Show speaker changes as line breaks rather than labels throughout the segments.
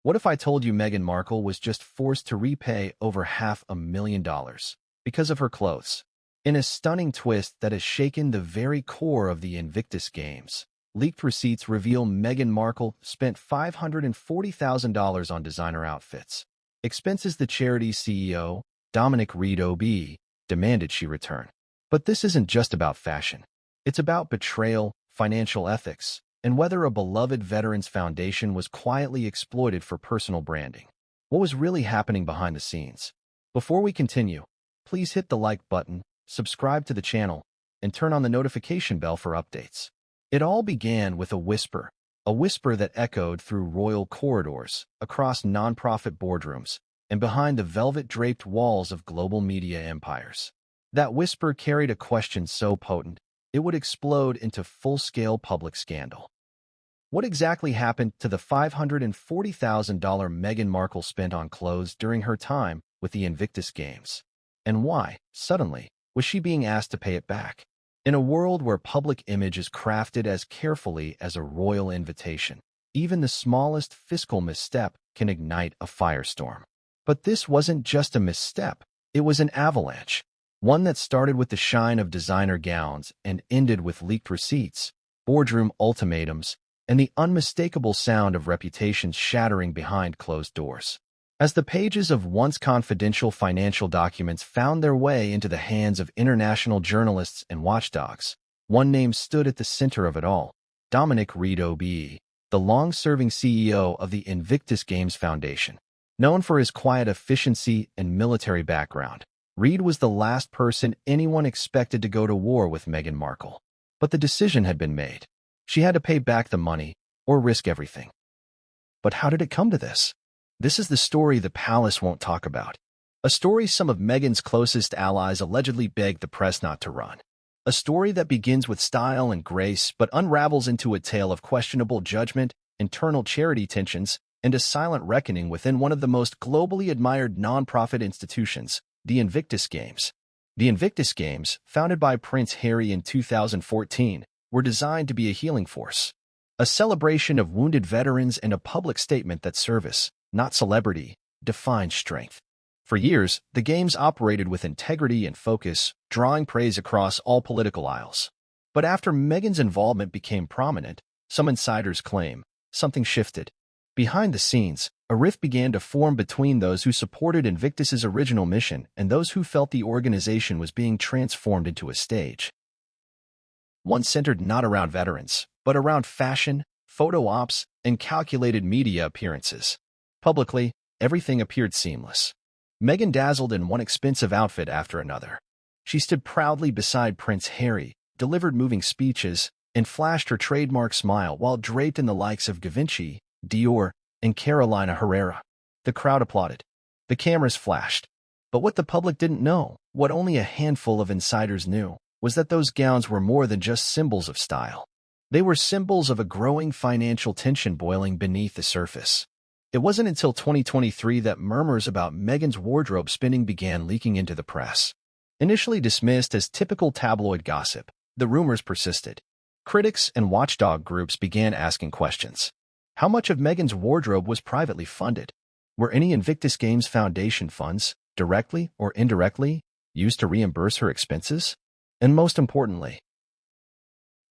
What if I told you Meghan Markle was just forced to repay over $500,000 because of her clothes? In a stunning twist that has shaken the very core of the Invictus Games, leaked receipts reveal Meghan Markle spent $540,000 on designer outfits. Expenses the charity's CEO, Dominic Reid, demanded she return. But this isn't just about fashion. It's about betrayal, financial ethics, and whether a beloved veterans foundation was quietly exploited for personal branding. What was really happening behind the scenes? Before we continue, please hit the like button, subscribe to the channel, and turn on the notification bell for updates. It all began with a whisper that echoed through royal corridors, across nonprofit boardrooms, and behind the velvet-draped walls of global media empires. That whisper carried a question so potent, it would explode into full-scale public scandal. What exactly happened to the $540,000 Meghan Markle spent on clothes during her time with the Invictus Games? And why, suddenly, was she being asked to pay it back? In a world where public image is crafted as carefully as a royal invitation, even the smallest fiscal misstep can ignite a firestorm. But this wasn't just a misstep, it was an avalanche. One that started with the shine of designer gowns and ended with leaked receipts, boardroom ultimatums, and the unmistakable sound of reputations shattering behind closed doors. As the pages of once confidential financial documents found their way into the hands of international journalists and watchdogs, one name stood at the center of it all: Dominic Reid, the long-serving CEO of the Invictus Games Foundation. Known for his quiet efficiency and military background, Reid was the last person anyone expected to go to war with Meghan Markle. But the decision had been made. She had to pay back the money or risk everything. But how did it come to this? This is the story the palace won't talk about. A story some of Meghan's closest allies allegedly begged the press not to run. A story that begins with style and grace but unravels into a tale of questionable judgment, internal charity tensions, and a silent reckoning within one of the most globally admired nonprofit institutions, the Invictus Games. The Invictus Games, founded by Prince Harry in 2014, were designed to be a healing force, a celebration of wounded veterans and a public statement that service, not celebrity, defines strength. For years, the Games operated with integrity and focus, drawing praise across all political aisles. But after Meghan's involvement became prominent, some insiders claim something shifted. Behind the scenes, a rift began to form between those who supported Invictus's original mission and those who felt the organization was being transformed into a stage. One centered not around veterans, but around fashion, photo ops, and calculated media appearances. Publicly, everything appeared seamless. Meghan dazzled in one expensive outfit after another. She stood proudly beside Prince Harry, delivered moving speeches, and flashed her trademark smile while draped in the likes of Givenchy, Dior, and Carolina Herrera. The crowd applauded. The cameras flashed. But what the public didn't know, what only a handful of insiders knew, was that those gowns were more than just symbols of style. They were symbols of a growing financial tension boiling beneath the surface. It wasn't until 2023 that murmurs about Meghan's wardrobe spending began leaking into the press. Initially dismissed as typical tabloid gossip, the rumors persisted. Critics and watchdog groups began asking questions. How much of Meghan's wardrobe was privately funded? Were any Invictus Games Foundation funds, directly or indirectly, used to reimburse her expenses? And most importantly,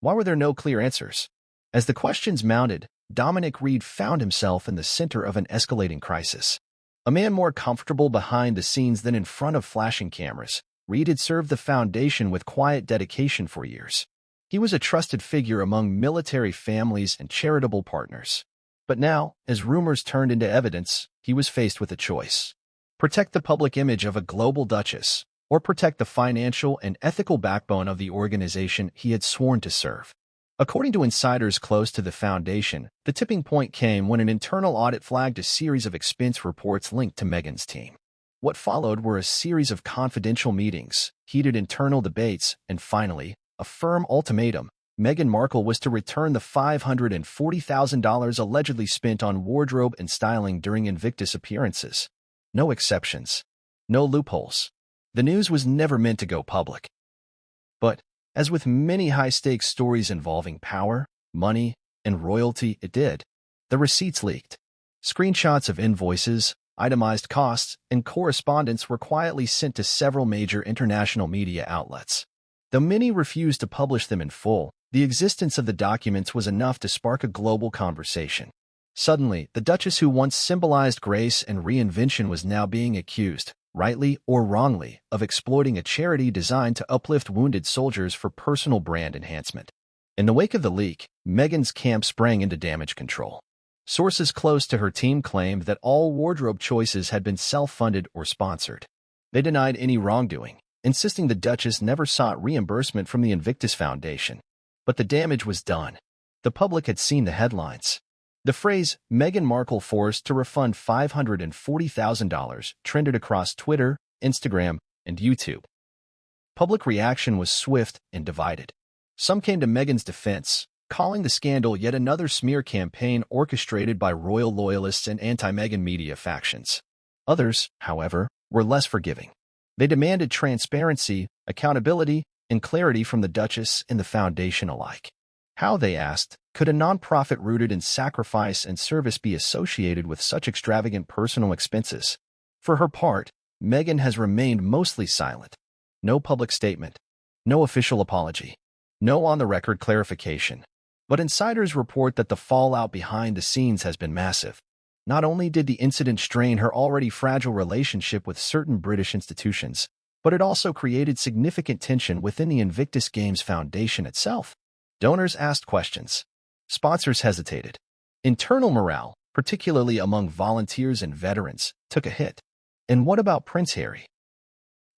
why were there no clear answers? As the questions mounted, Dominic Reid found himself in the center of an escalating crisis. A man more comfortable behind the scenes than in front of flashing cameras, Reid had served the foundation with quiet dedication for years. He was a trusted figure among military families and charitable partners. But now, as rumors turned into evidence, he was faced with a choice: protect the public image of a global duchess, or protect the financial and ethical backbone of the organization he had sworn to serve. According to insiders close to the foundation, the tipping point came when an internal audit flagged a series of expense reports linked to Meghan's team. What followed were a series of confidential meetings, heated internal debates, and finally, a firm ultimatum. Meghan Markle was to return the $540,000 allegedly spent on wardrobe and styling during Invictus appearances. No exceptions. No loopholes. The news was never meant to go public. But, as with many high-stakes stories involving power, money, and royalty, it did. The receipts leaked. Screenshots of invoices, itemized costs, and correspondence were quietly sent to several major international media outlets. Though many refused to publish them in full, the existence of the documents was enough to spark a global conversation. Suddenly, the Duchess who once symbolized grace and reinvention was now being accused, rightly or wrongly, of exploiting a charity designed to uplift wounded soldiers for personal brand enhancement. In the wake of the leak, Meghan's camp sprang into damage control. Sources close to her team claimed that all wardrobe choices had been self-funded or sponsored. They denied any wrongdoing, insisting the Duchess never sought reimbursement from the Invictus Foundation. But the damage was done. The public had seen the headlines. The phrase, Meghan Markle forced to refund $540,000, trended across Twitter, Instagram, and YouTube. Public reaction was swift and divided. Some came to Meghan's defense, calling the scandal yet another smear campaign orchestrated by royal loyalists and anti-Meghan media factions. Others, however, were less forgiving. They demanded transparency, accountability, and clarity from the Duchess and the Foundation alike. How, they asked, could a nonprofit rooted in sacrifice and service be associated with such extravagant personal expenses? For her part, Meghan has remained mostly silent. No public statement, no official apology, no on-the-record clarification. But insiders report that the fallout behind the scenes has been massive. Not only did the incident strain her already fragile relationship with certain British institutions, but it also created significant tension within the Invictus Games Foundation itself. Donors asked questions. Sponsors hesitated. Internal morale, particularly among volunteers and veterans, took a hit. And what about Prince Harry?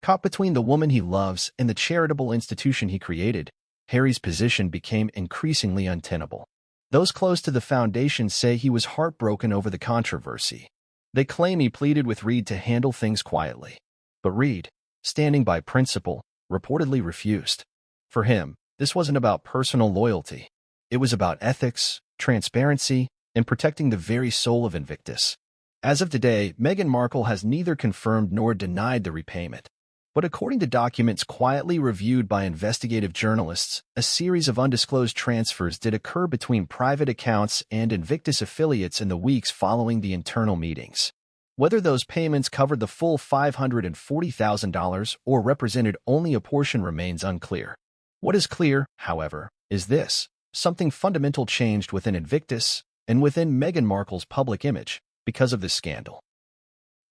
Caught between the woman he loves and the charitable institution he created, Harry's position became increasingly untenable. Those close to the foundation say he was heartbroken over the controversy. They claim he pleaded with Reid to handle things quietly. But Reid, standing by principle, reportedly refused. For him, this wasn't about personal loyalty. It was about ethics, transparency, and protecting the very soul of Invictus. As of today, Meghan Markle has neither confirmed nor denied the repayment. But according to documents quietly reviewed by investigative journalists, a series of undisclosed transfers did occur between private accounts and Invictus affiliates in the weeks following the internal meetings. Whether those payments covered the full $540,000 or represented only a portion remains unclear. What is clear, however, is this: something fundamental changed within Invictus and within Meghan Markle's public image because of this scandal.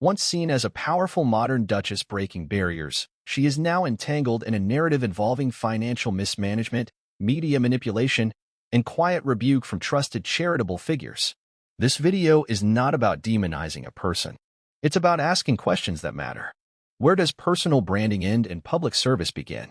Once seen as a powerful modern duchess breaking barriers, she is now entangled in a narrative involving financial mismanagement, media manipulation, and quiet rebuke from trusted charitable figures. This video is not about demonizing a person. It's about asking questions that matter. Where does personal branding end and public service begin?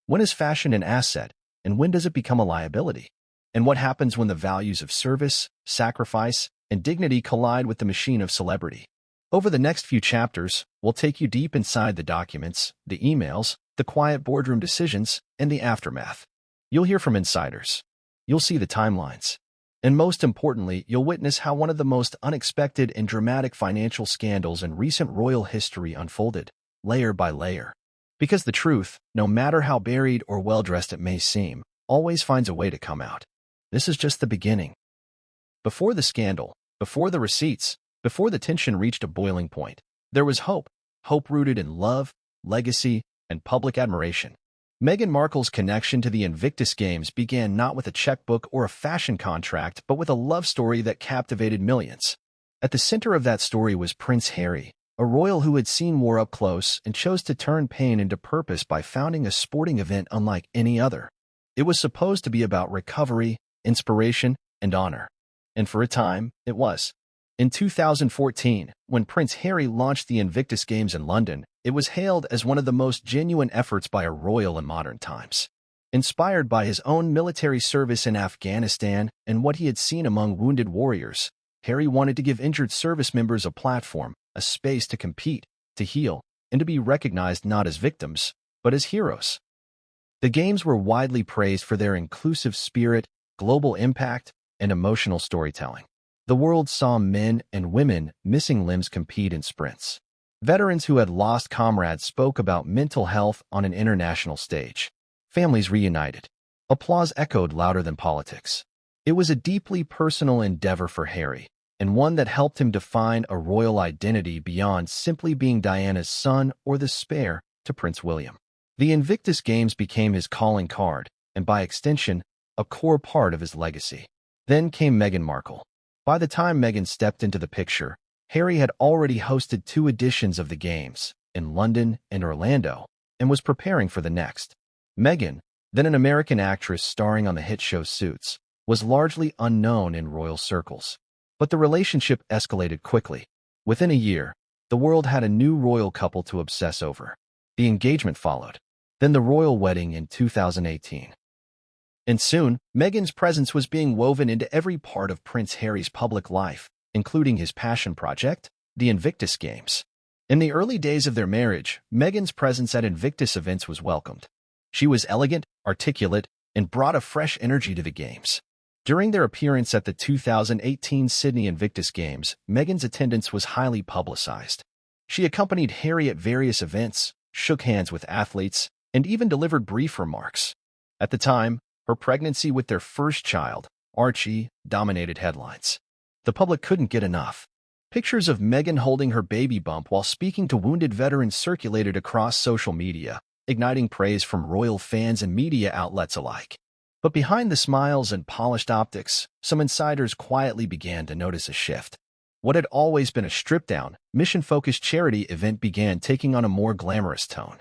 When is fashion an asset, and when does it become a liability? And what happens when the values of service, sacrifice, and dignity collide with the machine of celebrity? Over the next few chapters, we'll take you deep inside the documents, the emails, the quiet boardroom decisions, and the aftermath. You'll hear from insiders. You'll see the timelines. And most importantly, you'll witness how one of the most unexpected and dramatic financial scandals in recent royal history unfolded, layer by layer. Because the truth, no matter how buried or well-dressed it may seem, always finds a way to come out. This is just the beginning. Before the scandal, before the receipts, before the tension reached a boiling point, there was hope rooted in love, legacy, and public admiration. Meghan Markle's connection to the Invictus Games began not with a checkbook or a fashion contract, but with a love story that captivated millions. At the center of that story was Prince Harry, a royal who had seen war up close and chose to turn pain into purpose by founding a sporting event unlike any other. It was supposed to be about recovery, inspiration, and honor. And for a time, it was. In 2014, when Prince Harry launched the Invictus Games in London, it was hailed as one of the most genuine efforts by a royal in modern times. Inspired by his own military service in Afghanistan and what he had seen among wounded warriors, Harry wanted to give injured service members a platform, a space to compete, to heal, and to be recognized not as victims, but as heroes. The Games were widely praised for their inclusive spirit, global impact, and emotional storytelling. The world saw men and women missing limbs compete in sprints. Veterans who had lost comrades spoke about mental health on an international stage. Families reunited. Applause echoed louder than politics. It was a deeply personal endeavor for Harry, and one that helped him define a royal identity beyond simply being Diana's son or the spare to Prince William. The Invictus Games became his calling card, and by extension, a core part of his legacy. Then came Meghan Markle. By the time Meghan stepped into the picture, Harry had already hosted 2 editions of the Games, in London and Orlando, and was preparing for the next. Meghan, then an American actress starring on the hit show Suits, was largely unknown in royal circles. But the relationship escalated quickly. Within a year, the world had a new royal couple to obsess over. The engagement followed, then the royal wedding in 2018. And soon, Meghan's presence was being woven into every part of Prince Harry's public life, including his passion project, the Invictus Games. In the early days of their marriage, Meghan's presence at Invictus events was welcomed. She was elegant, articulate, and brought a fresh energy to the Games. During their appearance at the 2018 Sydney Invictus Games, Meghan's attendance was highly publicized. She accompanied Harry at various events, shook hands with athletes, and even delivered brief remarks. At the time, her pregnancy with their first child, Archie, dominated headlines. The public couldn't get enough. Pictures of Meghan holding her baby bump while speaking to wounded veterans circulated across social media, igniting praise from royal fans and media outlets alike. But behind the smiles and polished optics, some insiders quietly began to notice a shift. What had always been a stripped-down, mission-focused charity event began taking on a more glamorous tone.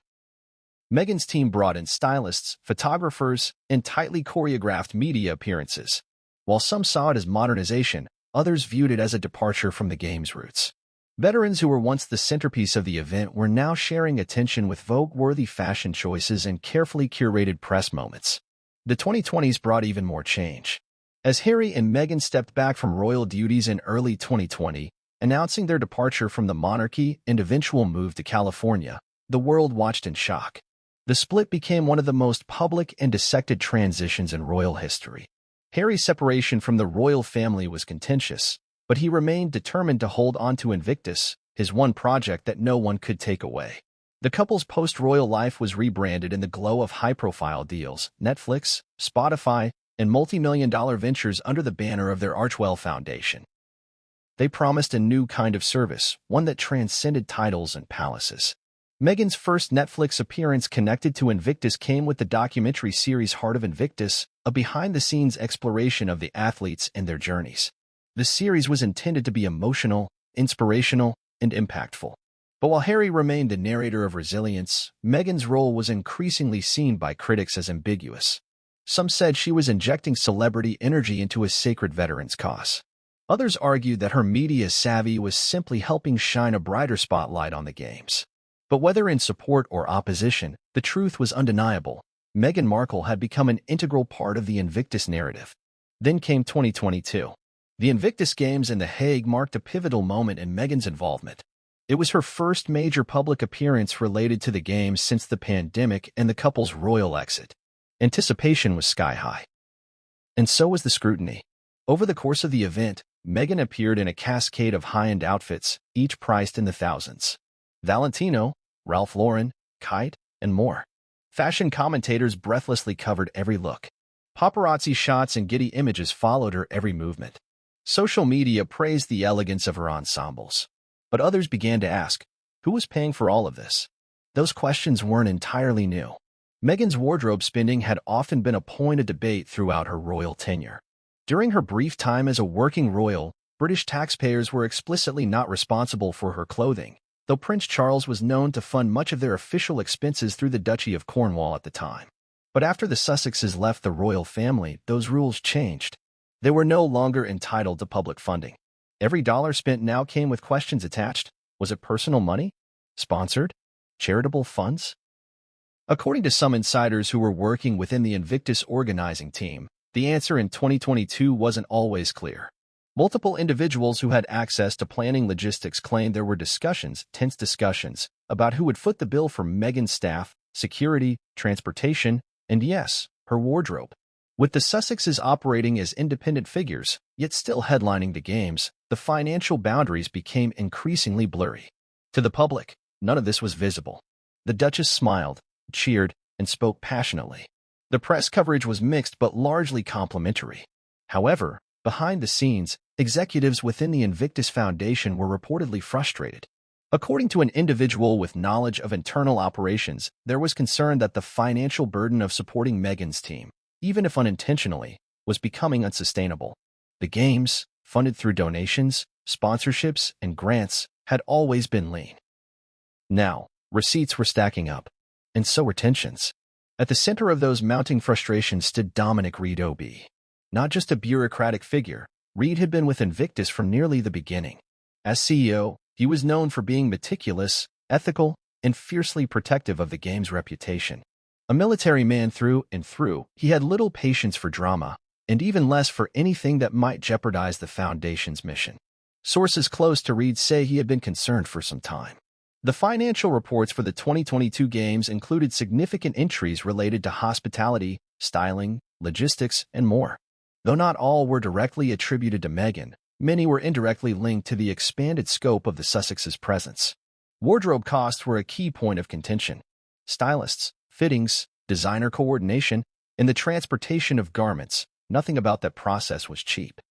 Meghan's team brought in stylists, photographers, and tightly choreographed media appearances. While some saw it as modernization, others viewed it as a departure from the Games' roots. Veterans who were once the centerpiece of the event were now sharing attention with Vogue-worthy fashion choices and carefully curated press moments. The 2020s brought even more change. As Harry and Meghan stepped back from royal duties in early 2020, announcing their departure from the monarchy and eventual move to California, the world watched in shock. The split became one of the most public and dissected transitions in royal history. Harry's separation from the royal family was contentious, but he remained determined to hold on to Invictus, his one project that no one could take away. The couple's post-royal life was rebranded in the glow of high-profile deals, Netflix, Spotify, and multi-million-dollar ventures under the banner of their Archwell Foundation. They promised a new kind of service, one that transcended titles and palaces. Meghan's first Netflix appearance connected to Invictus came with the documentary series Heart of Invictus, a behind-the-scenes exploration of the athletes and their journeys. The series was intended to be emotional, inspirational, and impactful. But while Harry remained the narrator of resilience, Meghan's role was increasingly seen by critics as ambiguous. Some said she was injecting celebrity energy into a sacred veteran's cause. Others argued that her media savvy was simply helping shine a brighter spotlight on the Games. But whether in support or opposition, the truth was undeniable. Meghan Markle had become an integral part of the Invictus narrative. Then came 2022. The Invictus Games in The Hague marked a pivotal moment in Meghan's involvement. It was her first major public appearance related to the Games since the pandemic and the couple's royal exit. Anticipation was sky-high. And so was the scrutiny. Over the course of the event, Meghan appeared in a cascade of high-end outfits, each priced in the thousands. Valentino, Ralph Lauren, Kite, and more. Fashion commentators breathlessly covered every look. Paparazzi shots and giddy images followed her every movement. Social media praised the elegance of her ensembles. But others began to ask, who was paying for all of this? Those questions weren't entirely new. Meghan's wardrobe spending had often been a point of debate throughout her royal tenure. During her brief time as a working royal, British taxpayers were explicitly not responsible for her clothing, though Prince Charles was known to fund much of their official expenses through the Duchy of Cornwall at the time. But after the Sussexes left the royal family, those rules changed. They were no longer entitled to public funding. Every dollar spent now came with questions attached. Was it personal money? Sponsored? Charitable funds? According to some insiders who were working within the Invictus organizing team, the answer in 2022 wasn't always clear. Multiple individuals who had access to planning logistics claimed there were tense discussions, about who would foot the bill for Meghan's staff, security, transportation, and yes, her wardrobe. With the Sussexes operating as independent figures, yet still headlining the Games, the financial boundaries became increasingly blurry. To the public, none of this was visible. The Duchess smiled, cheered, and spoke passionately. The press coverage was mixed but largely complimentary. However, behind the scenes, executives within the Invictus Foundation were reportedly frustrated. According to an individual with knowledge of internal operations, there was concern that the financial burden of supporting Meghan's team, even if unintentionally, was becoming unsustainable. The games, funded through donations, sponsorships, and grants, had always been lean. Now, receipts were stacking up, and so were tensions. At the center of those mounting frustrations stood Dominic Reid OB. Not just a bureaucratic figure, Reid had been with Invictus from nearly the beginning. As CEO, he was known for being meticulous, ethical, and fiercely protective of the game's reputation. A military man through and through, he had little patience for drama, and even less for anything that might jeopardize the Foundation's mission. Sources close to Reid say he had been concerned for some time. The financial reports for the 2022 games included significant entries related to hospitality, styling, logistics, and more. Though not all were directly attributed to Meghan, many were indirectly linked to the expanded scope of the Sussex's presence. Wardrobe costs were a key point of contention. Stylists, fittings, designer coordination, and the transportation of garments, nothing about that process was cheap.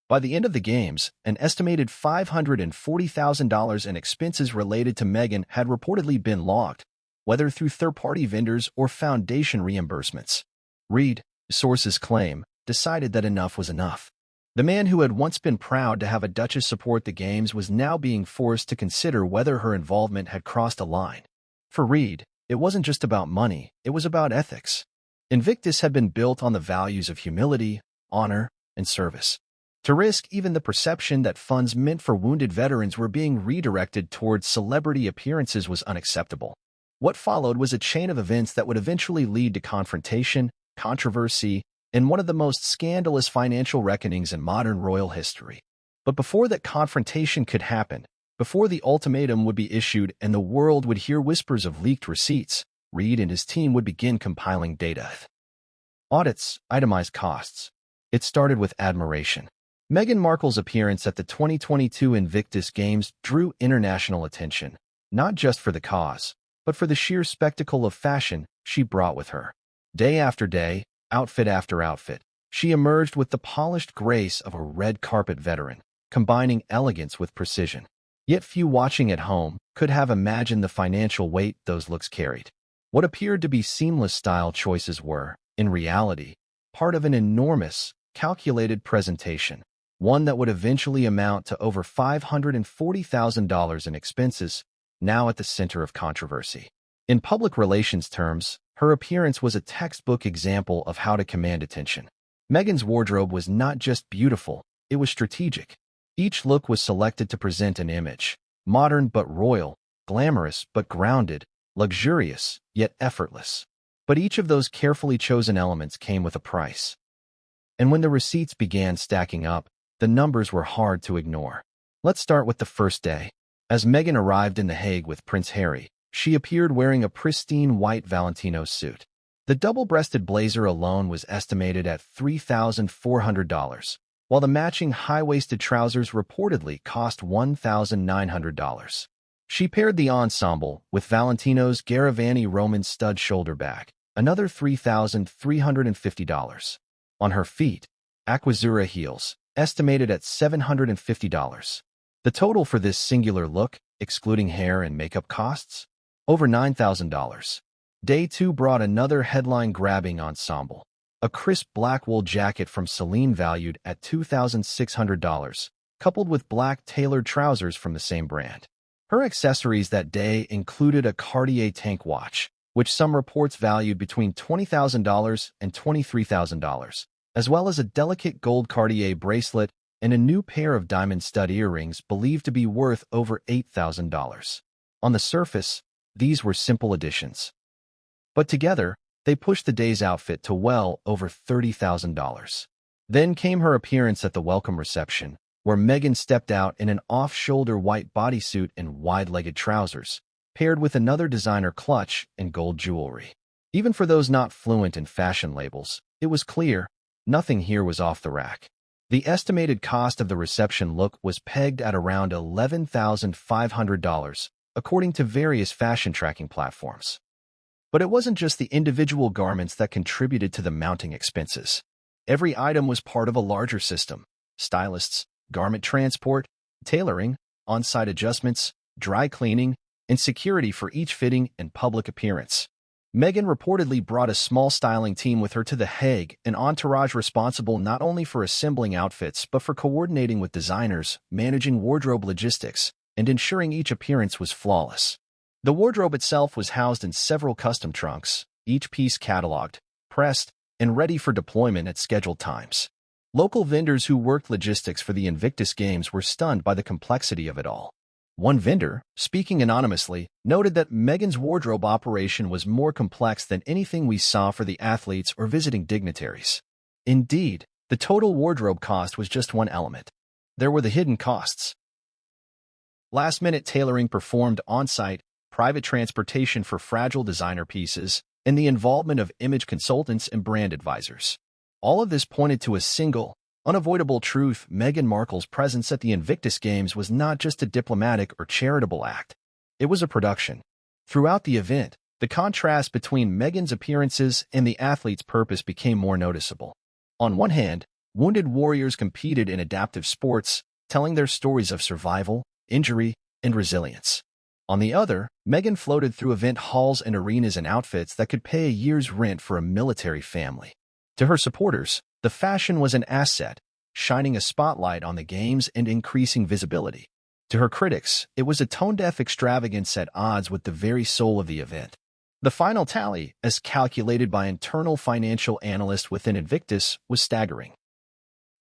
By the end of the games, an estimated $540,000 in expenses related to Meghan had reportedly been logged, whether through third-party vendors or Foundation reimbursements. Reid, sources claim, decided that enough was enough. The man who had once been proud to have a duchess support the games was now being forced to consider whether her involvement had crossed a line. For Reid, it wasn't just about money, it was about ethics. Invictus had been built on the values of humility, honor, and service. To risk even the perception that funds meant for wounded veterans were being redirected towards celebrity appearances was unacceptable. What followed was a chain of events that would eventually lead to confrontation, controversy, and one of the most scandalous financial reckonings in modern royal history. But before that confrontation could happen, before the ultimatum would be issued and the world would hear whispers of leaked receipts, Reid and his team would begin compiling data. Audits, itemized costs. It started with admiration. Meghan Markle's appearance at the 2022 Invictus Games drew international attention, not just for the cause, but for the sheer spectacle of fashion she brought with her. Day after day, outfit after outfit, she emerged with the polished grace of a red carpet veteran, combining elegance with precision. Yet few watching at home could have imagined the financial weight those looks carried. What appeared to be seamless style choices were, in reality, part of an enormous, calculated presentation, one that would eventually amount to over $540,000 in expenses, now at the center of controversy. In public relations terms, her appearance was a textbook example of how to command attention. Meghan's wardrobe was not just beautiful, it was strategic. Each look was selected to present an image, modern but royal, glamorous but grounded, luxurious yet effortless. But each of those carefully chosen elements came with a price. And when the receipts began stacking up, the numbers were hard to ignore. Let's start with the first day. As Meghan arrived in The Hague with Prince Harry, she appeared wearing a pristine white Valentino suit. The double-breasted blazer alone was estimated at $3,400, while the matching high-waisted trousers reportedly cost $1,900. She paired the ensemble with Valentino's Garavani Roman stud shoulder bag, another $3,350. On her feet, Aquazzura heels, estimated at $750. The total for this singular look, excluding hair and makeup costs, over $9,000. Day 2 brought another headline-grabbing ensemble, a crisp black wool jacket from Celine valued at $2,600, coupled with black tailored trousers from the same brand. Her accessories that day included a Cartier tank watch, which some reports valued between $20,000 and $23,000, as well as a delicate gold Cartier bracelet and a new pair of diamond stud earrings believed to be worth over $8,000. On the surface, these were simple additions. But together, they pushed the day's outfit to well over $30,000. Then came her appearance at the welcome reception, where Meghan stepped out in an off-shoulder white bodysuit and wide-legged trousers, paired with another designer clutch and gold jewelry. Even for those not fluent in fashion labels, it was clear nothing here was off the rack. The estimated cost of the reception look was pegged at around $11,500, according to various fashion tracking platforms. But it wasn't just the individual garments that contributed to the mounting expenses. Every item was part of a larger system. stylists, garment transport, tailoring, on-site adjustments, dry cleaning, and security for each fitting and public appearance. Meghan reportedly brought a small styling team with her to The Hague, an entourage responsible not only for assembling outfits but for coordinating with designers, managing wardrobe logistics, and ensuring each appearance was flawless. The wardrobe itself was housed in several custom trunks, each piece cataloged, pressed, and ready for deployment at scheduled times. Local vendors who worked logistics for the Invictus Games were stunned by the complexity of it all. One vendor, speaking anonymously, noted that Meghan's wardrobe operation was more complex than anything we saw for the athletes or visiting dignitaries. Indeed, the total wardrobe cost was just one element. There were the hidden costs. Last-minute tailoring performed on-site, private transportation for fragile designer pieces, and the involvement of image consultants and brand advisors. All of this pointed to a single, unavoidable truth: Meghan Markle's presence at the Invictus Games was not just a diplomatic or charitable act. It was a production. Throughout the event, the contrast between Meghan's appearances and the athletes' purpose became more noticeable. On one hand, wounded warriors competed in adaptive sports, telling their stories of survival, injury, and resilience. On the other, Meghan floated through event halls and arenas in outfits that could pay a year's rent for a military family. To her supporters, the fashion was an asset, shining a spotlight on the games and increasing visibility. To her critics, it was a tone-deaf extravagance at odds with the very soul of the event. The final tally, as calculated by internal financial analysts within Invictus, was staggering.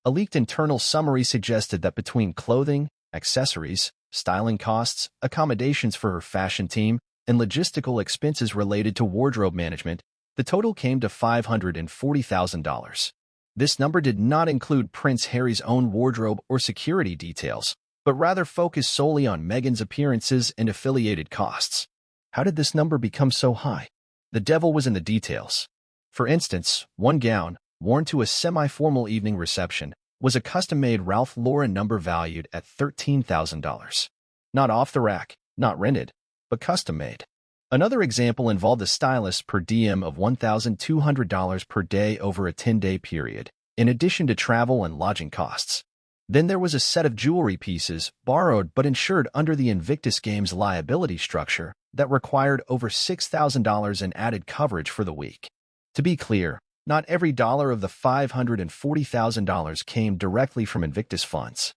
A leaked internal summary suggested that between clothing, accessories, styling costs, accommodations for her fashion team, and logistical expenses related to wardrobe management, the total came to $540,000. This number did not include Prince Harry's own wardrobe or security details, but rather focused solely on Meghan's appearances and affiliated costs. How did this number become so high? The devil was in the details. For instance, one gown, worn to a semi-formal evening reception, was a custom-made Ralph Lauren number valued at $13,000. Not off the rack, not rented, but custom-made. Another example involved a stylist per diem of $1,200 per day over a 10-day period, in addition to travel and lodging costs. Then there was a set of jewelry pieces, borrowed but insured under the Invictus Games liability structure, that required over $6,000 in added coverage for the week. To be clear, not every dollar of the $540,000 came directly from Invictus funds.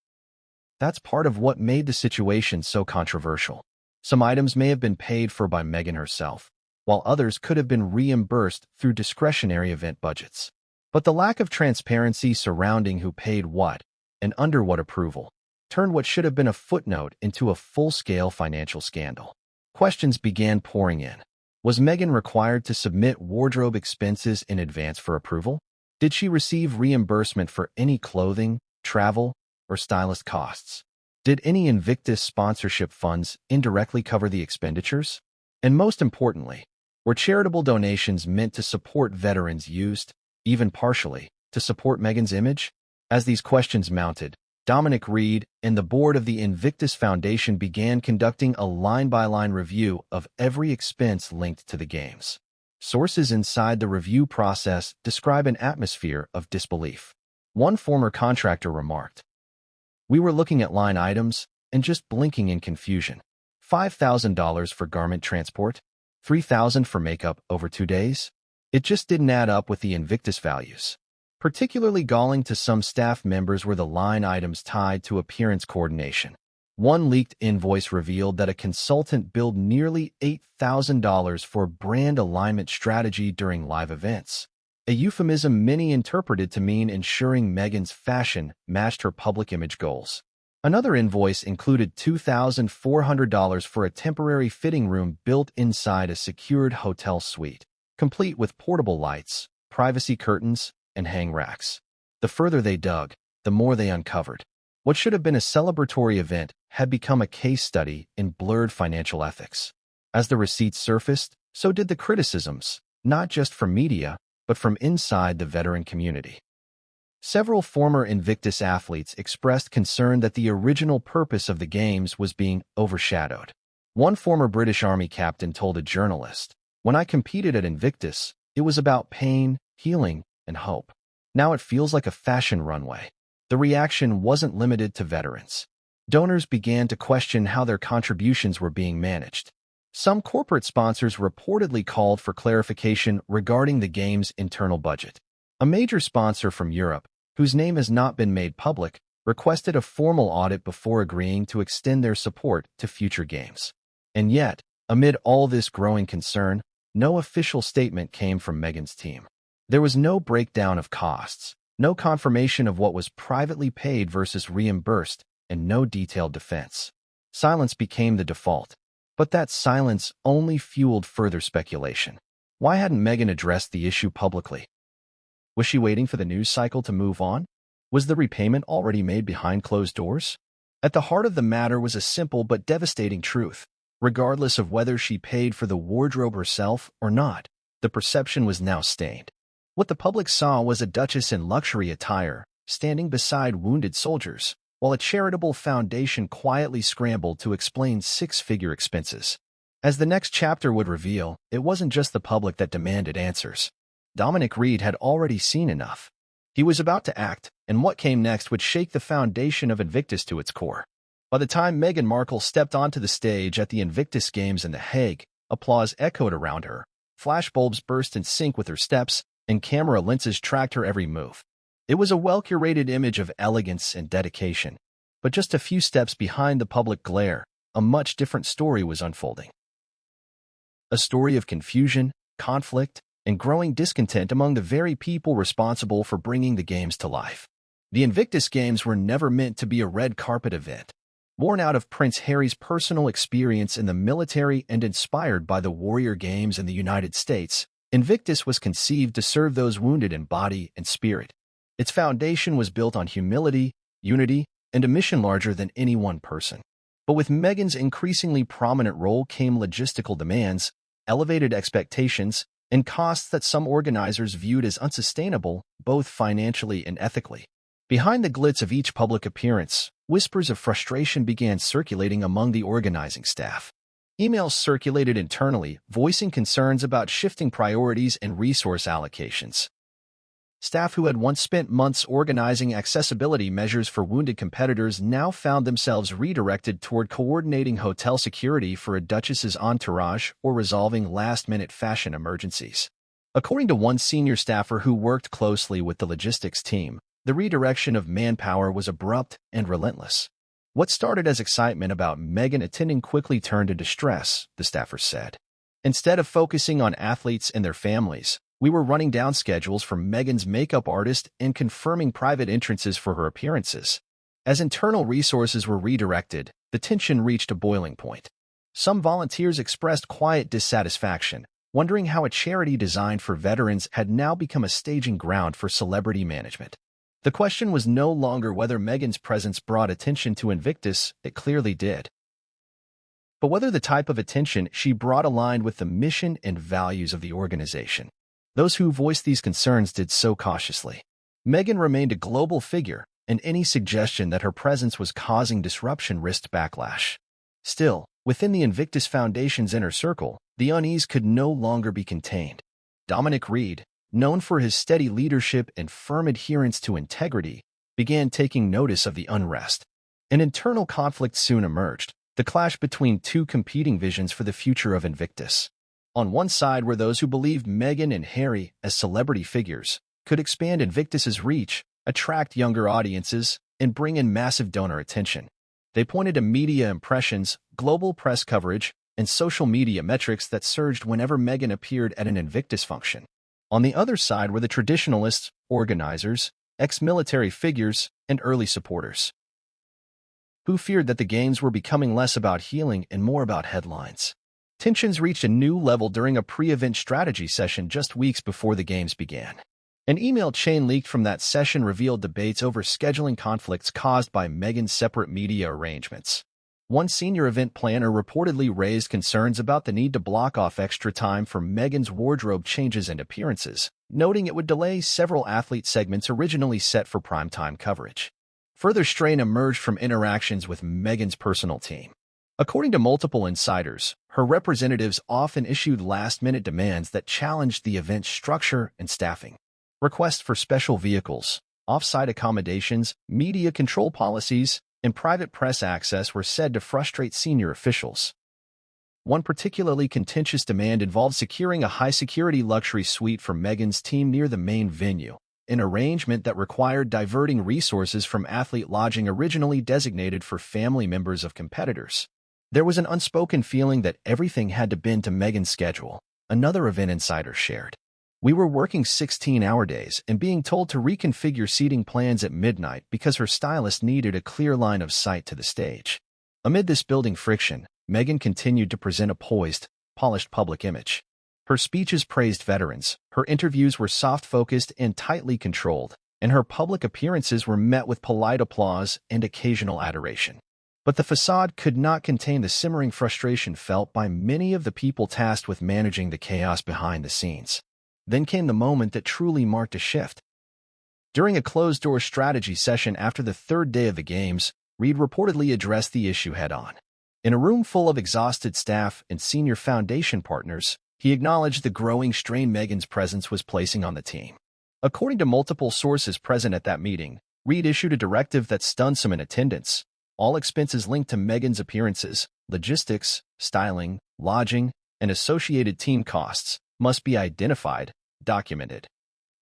That's part of what made the situation so controversial. Some items may have been paid for by Meghan herself, while others could have been reimbursed through discretionary event budgets. But the lack of transparency surrounding who paid what and under what approval turned what should have been a footnote into a full-scale financial scandal. Questions began pouring in. Was Meghan required to submit wardrobe expenses in advance for approval? Did she receive reimbursement for any clothing, travel, or stylist costs? Did any Invictus sponsorship funds indirectly cover the expenditures? And most importantly, were charitable donations meant to support veterans used, even partially, to support Meghan's image? As these questions mounted, Dominic, Reid, and the board of the Invictus Foundation began conducting a line-by-line review of every expense linked to the games. Sources inside the review process describe an atmosphere of disbelief. One former contractor remarked, "We were looking at line items and just blinking in confusion. $5,000 for garment transport, $3,000 for makeup over 2 days? It just didn't add up with the Invictus values." Particularly galling to some staff members were the line items tied to appearance coordination. One leaked invoice revealed that a consultant billed nearly $8,000 for brand alignment strategy during live events, a euphemism many interpreted to mean ensuring Meghan's fashion matched her public image goals. Another invoice included $2,400 for a temporary fitting room built inside a secured hotel suite, complete with portable lights, privacy curtains, and hang racks. The further they dug, the more they uncovered. What should have been a celebratory event had become a case study in blurred financial ethics. As the receipts surfaced, so did the criticisms, not just from media, but from inside the veteran community. Several former Invictus athletes expressed concern that the original purpose of the games was being overshadowed. One former British Army captain told a journalist, "When I competed at Invictus, it was about pain, healing, and hope. Now it feels like a fashion runway." The reaction wasn't limited to veterans. Donors began to question how their contributions were being managed. Some corporate sponsors reportedly called for clarification regarding the game's internal budget. A major sponsor from Europe, whose name has not been made public, requested a formal audit before agreeing to extend their support to future games. And yet, amid all this growing concern, no official statement came from Meghan's team. There was no breakdown of costs, no confirmation of what was privately paid versus reimbursed, and no detailed defense. Silence became the default. But that silence only fueled further speculation. Why hadn't Meghan addressed the issue publicly? Was she waiting for the news cycle to move on? Was the repayment already made behind closed doors? At the heart of the matter was a simple but devastating truth. Regardless of whether she paid for the wardrobe herself or not, the perception was now stained. What the public saw was a duchess in luxury attire, standing beside wounded soldiers, while a charitable foundation quietly scrambled to explain six-figure expenses. As the next chapter would reveal, it wasn't just the public that demanded answers. Dominic Reid had already seen enough. He was about to act, and what came next would shake the foundation of Invictus to its core. By the time Meghan Markle stepped onto the stage at the Invictus Games in The Hague, applause echoed around her, flashbulbs burst in sync with her steps, and camera lenses tracked her every move. It was a well-curated image of elegance and dedication. But just a few steps behind the public glare, a much different story was unfolding. A story of confusion, conflict, and growing discontent among the very people responsible for bringing the games to life. The Invictus Games were never meant to be a red carpet event. Born out of Prince Harry's personal experience in the military and inspired by the Warrior Games in the United States, Invictus was conceived to serve those wounded in body and spirit. Its foundation was built on humility, unity, and a mission larger than any one person. But with Meghan's increasingly prominent role came logistical demands, elevated expectations, and costs that some organizers viewed as unsustainable, both financially and ethically. Behind the glitz of each public appearance, whispers of frustration began circulating among the organizing staff. Emails circulated internally, voicing concerns about shifting priorities and resource allocations. Staff who had once spent months organizing accessibility measures for wounded competitors now found themselves redirected toward coordinating hotel security for a duchess's entourage or resolving last-minute fashion emergencies. According to one senior staffer who worked closely with the logistics team, the redirection of manpower was abrupt and relentless. What started as excitement about Meghan attending quickly turned into stress, the staffer said. Instead of focusing on athletes and their families, we were running down schedules for Meghan's makeup artist and confirming private entrances for her appearances. As internal resources were redirected, the tension reached a boiling point. Some volunteers expressed quiet dissatisfaction, wondering how a charity designed for veterans had now become a staging ground for celebrity management. The question was no longer whether Meghan's presence brought attention to Invictus, it clearly did, but whether the type of attention she brought aligned with the mission and values of the organization. Those who voiced these concerns did so cautiously. Meghan remained a global figure, and any suggestion that her presence was causing disruption risked backlash. Still, within the Invictus Foundation's inner circle, the unease could no longer be contained. Dominic Reid, known for his steady leadership and firm adherence to integrity, began taking notice of the unrest. An internal conflict soon emerged, the clash between two competing visions for the future of Invictus. On one side were those who believed Meghan and Harry, as celebrity figures, could expand Invictus's reach, attract younger audiences, and bring in massive donor attention. They pointed to media impressions, global press coverage, and social media metrics that surged whenever Meghan appeared at an Invictus function. On the other side were the traditionalists, organizers, ex-military figures, and early supporters, who feared that the games were becoming less about healing and more about headlines. Tensions reached a new level during a pre-event strategy session just weeks before the games began. An email chain leaked from that session revealed debates over scheduling conflicts caused by Meghan's separate media arrangements. One senior event planner reportedly raised concerns about the need to block off extra time for Meghan's wardrobe changes and appearances, noting it would delay several athlete segments originally set for primetime coverage. Further strain emerged from interactions with Meghan's personal team. According to multiple insiders, her representatives often issued last-minute demands that challenged the event's structure and staffing. Requests for special vehicles, Off-site accommodations, media control policies, and private press access were said to frustrate senior officials. One particularly contentious demand involved securing a high-security luxury suite for Meghan's team near the main venue, an arrangement that required diverting resources from athlete lodging originally designated for family members of competitors. There was an unspoken feeling that everything had to bend to Meghan's schedule, another event insider shared. We were working 16-hour days and being told to reconfigure seating plans at midnight because her stylist needed a clear line of sight to the stage. Amid this building friction, Meghan continued to present a poised, polished public image. Her speeches praised veterans, her interviews were soft-focused and tightly controlled, and her public appearances were met with polite applause and occasional adoration. But the facade could not contain the simmering frustration felt by many of the people tasked with managing the chaos behind the scenes. Then came the moment that truly marked a shift. During a closed-door strategy session after the third day of the Games, Reid reportedly addressed the issue head-on. In a room full of exhausted staff and senior foundation partners, he acknowledged the growing strain Meghan's presence was placing on the team. According to multiple sources present at that meeting, Reid issued a directive that stunned some in attendance. All expenses linked to Meghan's appearances, logistics, styling, lodging, and associated team costs must be identified, documented,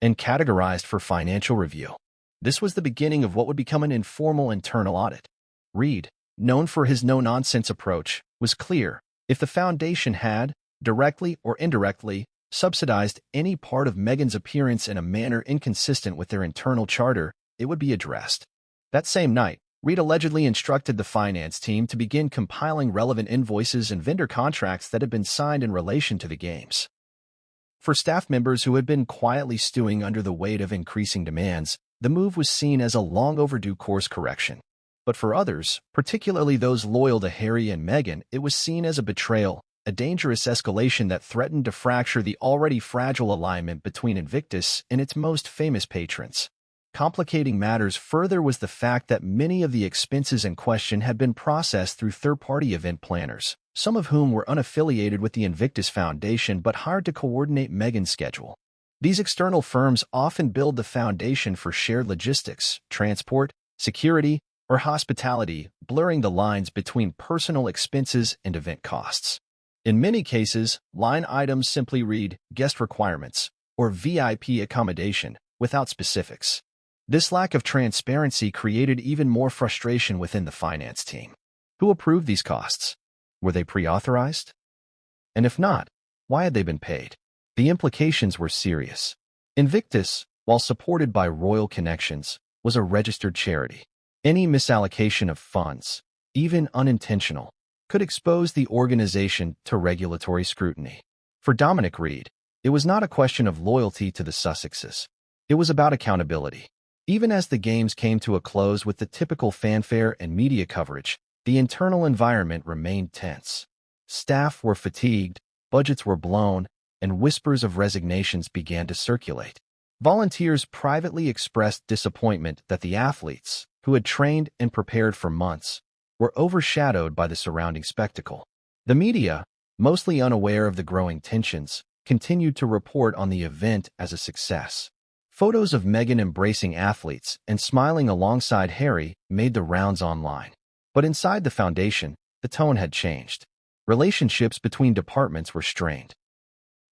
and categorized for financial review. This was the beginning of what would become an informal internal audit. Reid, known for his no-nonsense approach, was clear. If the foundation had, directly or indirectly, subsidized any part of Meghan's appearance in a manner inconsistent with their internal charter, it would be addressed. That same night, Reid allegedly instructed the finance team to begin compiling relevant invoices and vendor contracts that had been signed in relation to the Games. For staff members who had been quietly stewing under the weight of increasing demands, the move was seen as a long-overdue course correction. But for others, particularly those loyal to Harry and Meghan, it was seen as a betrayal, a dangerous escalation that threatened to fracture the already fragile alignment between Invictus and its most famous patrons. Complicating matters further was the fact that many of the expenses in question had been processed through third-party event planners, some of whom were unaffiliated with the Invictus Foundation but hired to coordinate Meghan's schedule. These external firms often build the foundation for shared logistics, transport, security, or hospitality, blurring the lines between personal expenses and event costs. In many cases, line items simply read guest requirements or VIP accommodation without specifics. This lack of transparency created even more frustration within the finance team. Who approved these costs? Were they pre-authorized? And if not, why had they been paid? The implications were serious. Invictus, while supported by royal connections, was a registered charity. Any misallocation of funds, even unintentional, could expose the organization to regulatory scrutiny. For Dominic Reid, it was not a question of loyalty to the Sussexes. It was about accountability. Even as the Games came to a close with the typical fanfare and media coverage, the internal environment remained tense. Staff were fatigued, budgets were blown, and whispers of resignations began to circulate. Volunteers privately expressed disappointment that the athletes, who had trained and prepared for months, were overshadowed by the surrounding spectacle. The media, mostly unaware of the growing tensions, continued to report on the event as a success. Photos of Meghan embracing athletes and smiling alongside Harry made the rounds online. But inside the foundation, the tone had changed. Relationships between departments were strained.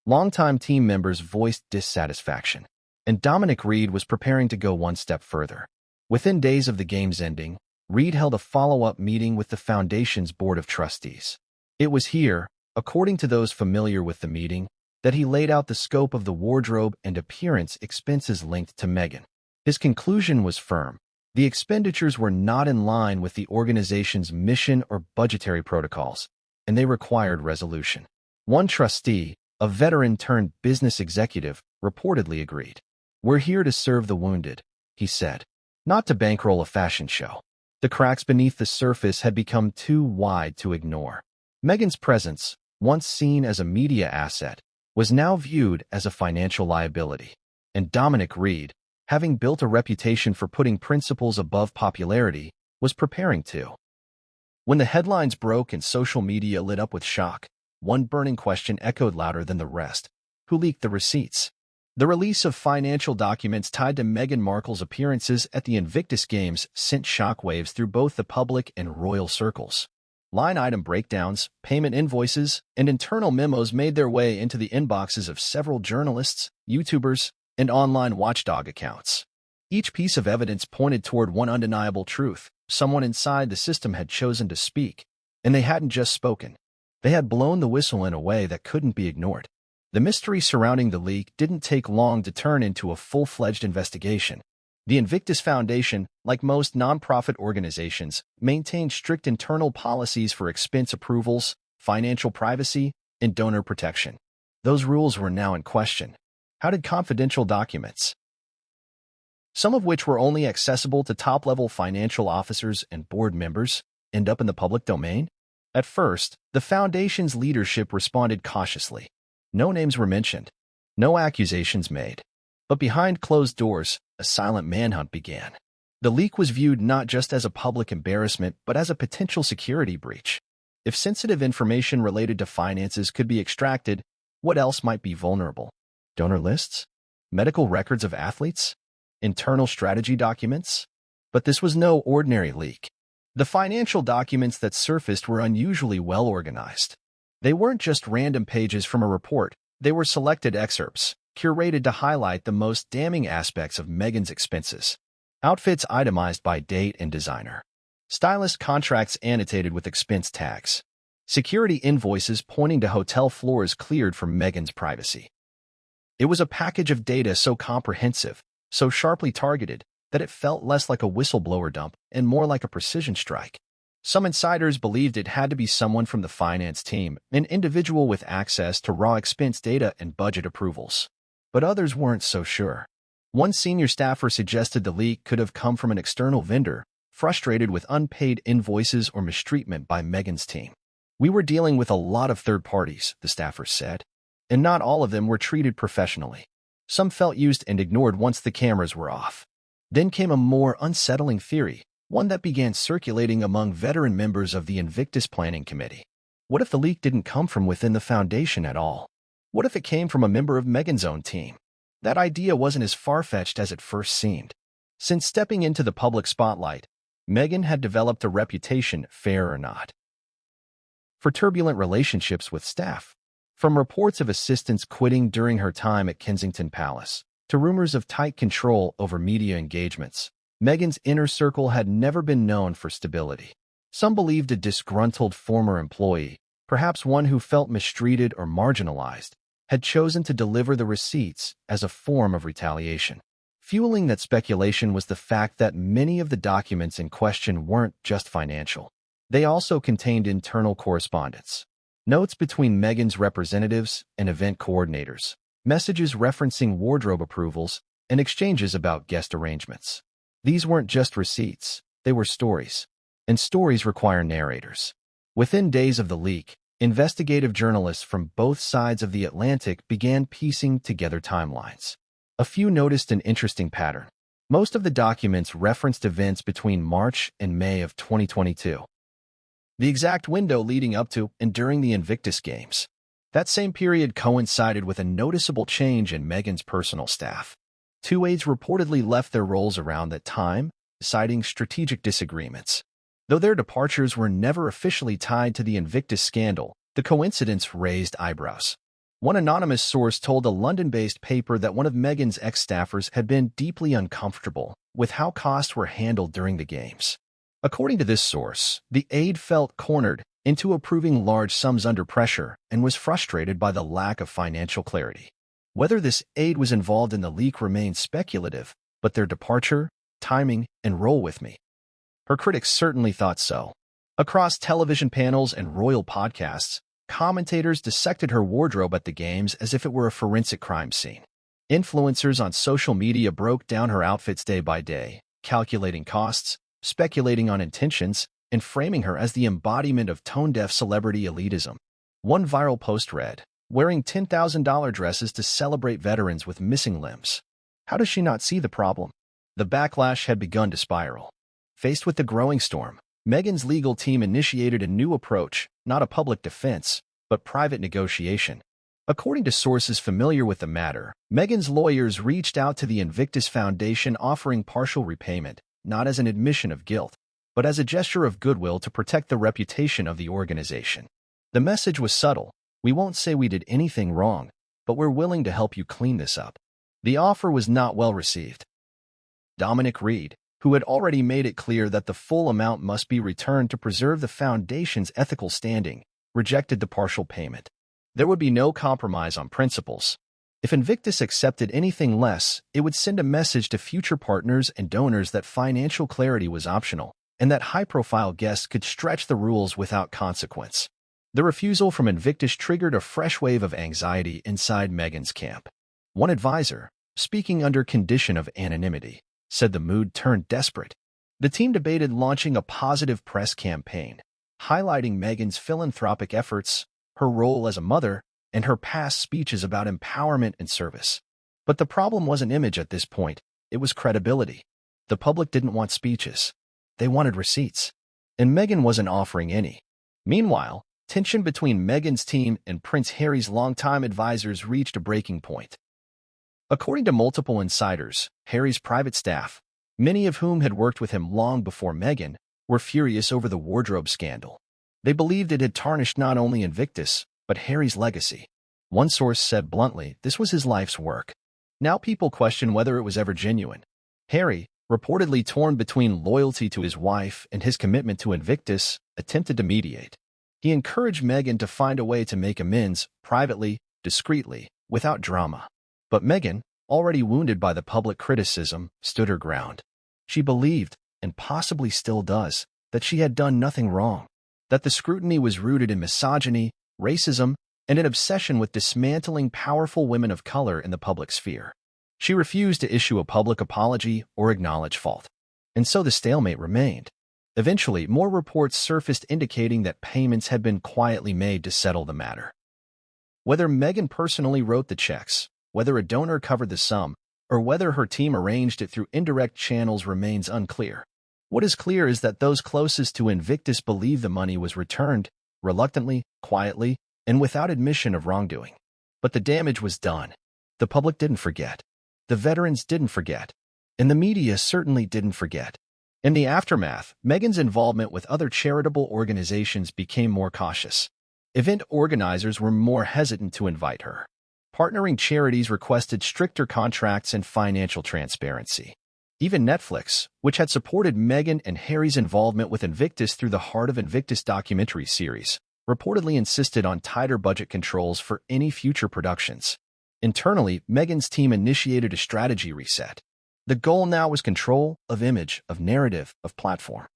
Longtime team members voiced dissatisfaction, and Dominic Reid was preparing to go one step further. Within days of the Games ending, Reid held a follow-up meeting with the Foundation's Board of Trustees. It was here, according to those familiar with the meeting, that he laid out the scope of the wardrobe and appearance expenses linked to Meghan. His conclusion was firm. The expenditures were not in line with the organization's mission or budgetary protocols, and they required resolution. One trustee, a veteran-turned-business executive, reportedly agreed. "We're here to serve the wounded," he said, "not to bankroll a fashion show." The cracks beneath the surface had become too wide to ignore. Meghan's presence, once seen as a media asset, was now viewed as a financial liability. And Dominic Reid, having built a reputation for putting principles above popularity, was preparing to. When the headlines broke and social media lit up with shock, one burning question echoed louder than the rest. Who leaked the receipts? The release of financial documents tied to Meghan Markle's appearances at the Invictus Games sent shockwaves through both the public and royal circles. Line item breakdowns, payment invoices, and internal memos made their way into the inboxes of several journalists, YouTubers, and online watchdog accounts. Each piece of evidence pointed toward one undeniable truth: someone inside the system had chosen to speak, and they hadn't just spoken. They had blown the whistle in a way that couldn't be ignored. The mystery surrounding the leak didn't take long to turn into a full-fledged investigation. The Invictus Foundation, like most nonprofit organizations, maintained strict internal policies for expense approvals, financial privacy, and donor protection. Those rules were now in question. How did confidential documents, some of which were only accessible to top-level financial officers and board members, end up in the public domain? At first, the Foundation's leadership responded cautiously. No names were mentioned, no accusations made. But behind closed doors, a silent manhunt began. The leak was viewed not just as a public embarrassment, but as a potential security breach. If sensitive information related to finances could be extracted, what else might be vulnerable? Donor lists? Medical records of athletes? Internal strategy documents? But this was no ordinary leak. The financial documents that surfaced were unusually well organized. They weren't just random pages from a report, they were selected excerpts, curated to highlight the most damning aspects of Meghan's expenses. Outfits itemized by date and designer. Stylist contracts annotated with expense tags. Security invoices pointing to hotel floors cleared for Meghan's privacy. It was a package of data so comprehensive, so sharply targeted, that it felt less like a whistleblower dump and more like a precision strike. Some insiders believed it had to be someone from the finance team, an individual with access to raw expense data and budget approvals. But others weren't so sure. One senior staffer suggested the leak could have come from an external vendor, frustrated with unpaid invoices or mistreatment by Meghan's team. "We were dealing with a lot of third parties," the staffer said, "and not all of them were treated professionally. Some felt used and ignored once the cameras were off." Then came a more unsettling theory, one that began circulating among veteran members of the Invictus Planning Committee. What if the leak didn't come from within the foundation at all? What if it came from a member of Meghan's own team? That idea wasn't as far-fetched as it first seemed. Since stepping into the public spotlight, Meghan had developed a reputation, fair or not, for turbulent relationships with staff. From reports of assistants quitting during her time at Kensington Palace, to rumors of tight control over media engagements, Meghan's inner circle had never been known for stability. Some believed a disgruntled former employee, perhaps one who felt mistreated or marginalized, had chosen to deliver the receipts as a form of retaliation. Fueling that speculation was the fact that many of the documents in question weren't just financial. They also contained internal correspondence, notes between Meghan's representatives and event coordinators, messages referencing wardrobe approvals, and exchanges about guest arrangements. These weren't just receipts, they were stories. And stories require narrators. Within days of the leak, investigative journalists from both sides of the Atlantic began piecing together timelines. A few noticed an interesting pattern. Most of the documents referenced events between March and May of 2022. The exact window leading up to and during the Invictus Games. That same period coincided with a noticeable change in Meghan's personal staff. 2 aides reportedly left their roles around that time, citing strategic disagreements. Though their departures were never officially tied to the Invictus scandal, the coincidence raised eyebrows. One anonymous source told a London-based paper that one of Meghan's ex-staffers had been deeply uncomfortable with how costs were handled during the games. According to this source, the aide felt cornered into approving large sums under pressure and was frustrated by the lack of financial clarity. Whether this aide was involved in the leak remains speculative, but their departure, timing, and role with me. Her critics certainly thought so. Across television panels and royal podcasts, commentators dissected her wardrobe at the games as if it were a forensic crime scene. Influencers on social media broke down her outfits day by day, calculating costs, speculating on intentions, and framing her as the embodiment of tone-deaf celebrity elitism. One viral post read, "Wearing $10,000 dresses to celebrate veterans with missing limbs. How does she not see the problem?" The backlash had begun to spiral. Faced with the growing storm, Meghan's legal team initiated a new approach, not a public defense, but private negotiation. According to sources familiar with the matter, Meghan's lawyers reached out to the Invictus Foundation offering partial repayment, not as an admission of guilt, but as a gesture of goodwill to protect the reputation of the organization. The message was subtle. We won't say we did anything wrong, but we're willing to help you clean this up. The offer was not well received. Dominic, Reid, who had already made it clear that the full amount must be returned to preserve the foundation's ethical standing, rejected the partial payment. There would be no compromise on principles. If Invictus accepted anything less, it would send a message to future partners and donors that financial clarity was optional, and that high-profile guests could stretch the rules without consequence. The refusal from Invictus triggered a fresh wave of anxiety inside Meghan's camp. One advisor, speaking under condition of anonymity, said the mood turned desperate. The team debated launching a positive press campaign, highlighting Meghan's philanthropic efforts, her role as a mother, and her past speeches about empowerment and service. But the problem wasn't image at this point, it was credibility. The public didn't want speeches. They wanted receipts. And Meghan wasn't offering any. Meanwhile, tension between Meghan's team and Prince Harry's longtime advisors reached a breaking point. According to multiple insiders, Harry's private staff, many of whom had worked with him long before Meghan, were furious over the wardrobe scandal. They believed it had tarnished not only Invictus, but Harry's legacy. One source said bluntly, this was his life's work. Now people question whether it was ever genuine. Harry, reportedly torn between loyalty to his wife and his commitment to Invictus, attempted to mediate. He encouraged Meghan to find a way to make amends, privately, discreetly, without drama. But Meghan, already wounded by the public criticism, stood her ground. She believed, and possibly still does, that she had done nothing wrong, that the scrutiny was rooted in misogyny, racism, and an obsession with dismantling powerful women of color in the public sphere. She refused to issue a public apology or acknowledge fault. And so the stalemate remained. Eventually, more reports surfaced indicating that payments had been quietly made to settle the matter. Whether Meghan personally wrote the checks, whether a donor covered the sum, or whether her team arranged it through indirect channels remains unclear. What is clear is that those closest to Invictus believe the money was returned, reluctantly, quietly, and without admission of wrongdoing. But the damage was done. The public didn't forget. The veterans didn't forget. And the media certainly didn't forget. In the aftermath, Meghan's involvement with other charitable organizations became more cautious. Event organizers were more hesitant to invite her. Partnering charities requested stricter contracts and financial transparency. Even Netflix, which had supported Meghan and Harry's involvement with Invictus through the Heart of Invictus documentary series, reportedly insisted on tighter budget controls for any future productions. Internally, Meghan's team initiated a strategy reset. The goal now was control of image, of narrative, of platform.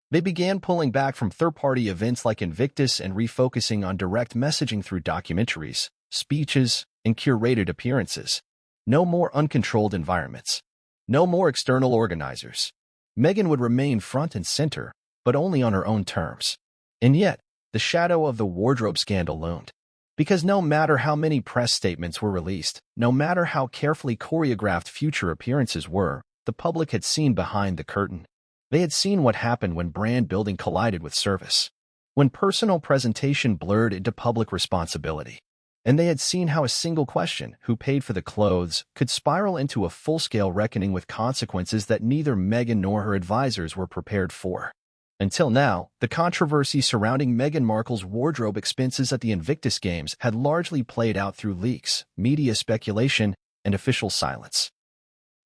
They began pulling back from third-party events like Invictus and refocusing on direct messaging through documentaries, speeches, and curated appearances. No more uncontrolled environments. No more external organizers. Meghan would remain front and center, but only on her own terms. And yet, the shadow of the wardrobe scandal loomed. Because no matter how many press statements were released, no matter how carefully choreographed future appearances were, the public had seen behind the curtain. They had seen what happened when brand building collided with service, when personal presentation blurred into public responsibility. And they had seen how a single question, who paid for the clothes, could spiral into a full-scale reckoning with consequences that neither Meghan nor her advisors were prepared for. Until now, the controversy surrounding Meghan Markle's wardrobe expenses at the Invictus Games had largely played out through leaks, media speculation, and official silence.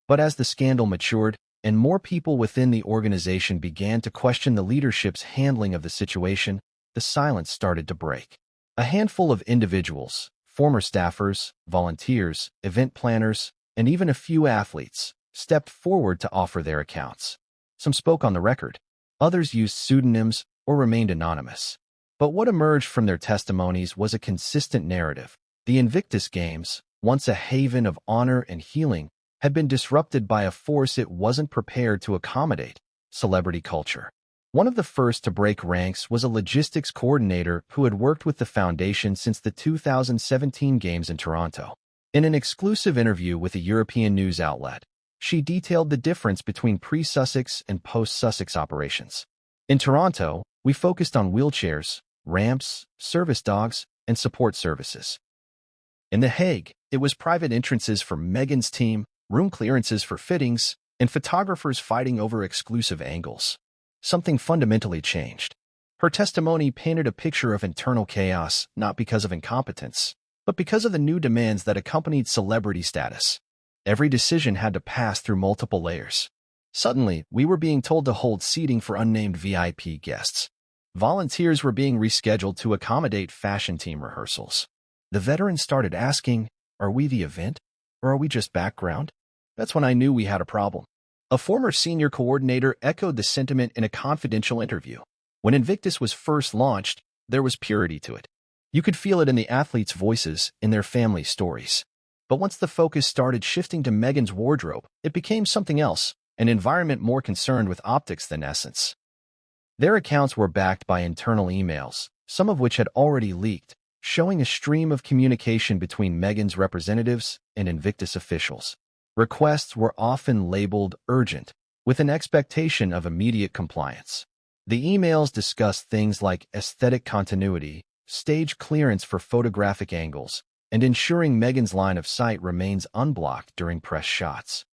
But as the scandal matured, and more people within the organization began to question the leadership's handling of the situation, the silence started to break. A handful of individuals, former staffers, volunteers, event planners, and even a few athletes, stepped forward to offer their accounts. Some spoke on the record. Others used pseudonyms or remained anonymous. But what emerged from their testimonies was a consistent narrative. The Invictus Games, once a haven of honor and healing, had been disrupted by a force it wasn't prepared to accommodate: celebrity culture. One of the first to break ranks was a logistics coordinator who had worked with the foundation since the 2017 Games in Toronto. In an exclusive interview with a European news outlet, she detailed the difference between pre-Sussex and post-Sussex operations. In Toronto, we focused on wheelchairs, ramps, service dogs, and support services. In The Hague, it was private entrances for Meghan's team, room clearances for fittings, and photographers fighting over exclusive angles. Something fundamentally changed. Her testimony painted a picture of internal chaos, not because of incompetence, but because of the new demands that accompanied celebrity status. Every decision had to pass through multiple layers. Suddenly, we were being told to hold seating for unnamed VIP guests. Volunteers were being rescheduled to accommodate fashion team rehearsals. The veterans started asking, "Are we the event? Or are we just background?" That's when I knew we had a problem. A former senior coordinator echoed the sentiment in a confidential interview. When Invictus was first launched, there was purity to it. You could feel it in the athletes' voices, in their family stories. But once the focus started shifting to Meghan's wardrobe, it became something else, an environment more concerned with optics than essence. Their accounts were backed by internal emails, some of which had already leaked, showing a stream of communication between Meghan's representatives and Invictus officials. Requests were often labeled urgent, with an expectation of immediate compliance. The emails discussed things like aesthetic continuity, stage clearance for photographic angles, and ensuring Meghan's line of sight remains unblocked during press shots.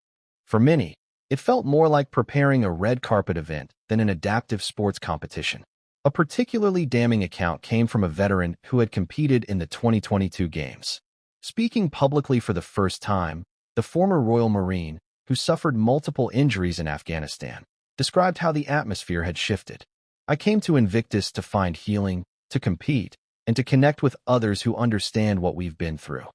For many, it felt more like preparing a red carpet event than an adaptive sports competition. A particularly damning account came from a veteran who had competed in the 2022 Games. Speaking publicly for the first time, the former Royal Marine, who suffered multiple injuries in Afghanistan, described how the atmosphere had shifted. "I came to Invictus to find healing, to compete, and to connect with others who understand what we've been through.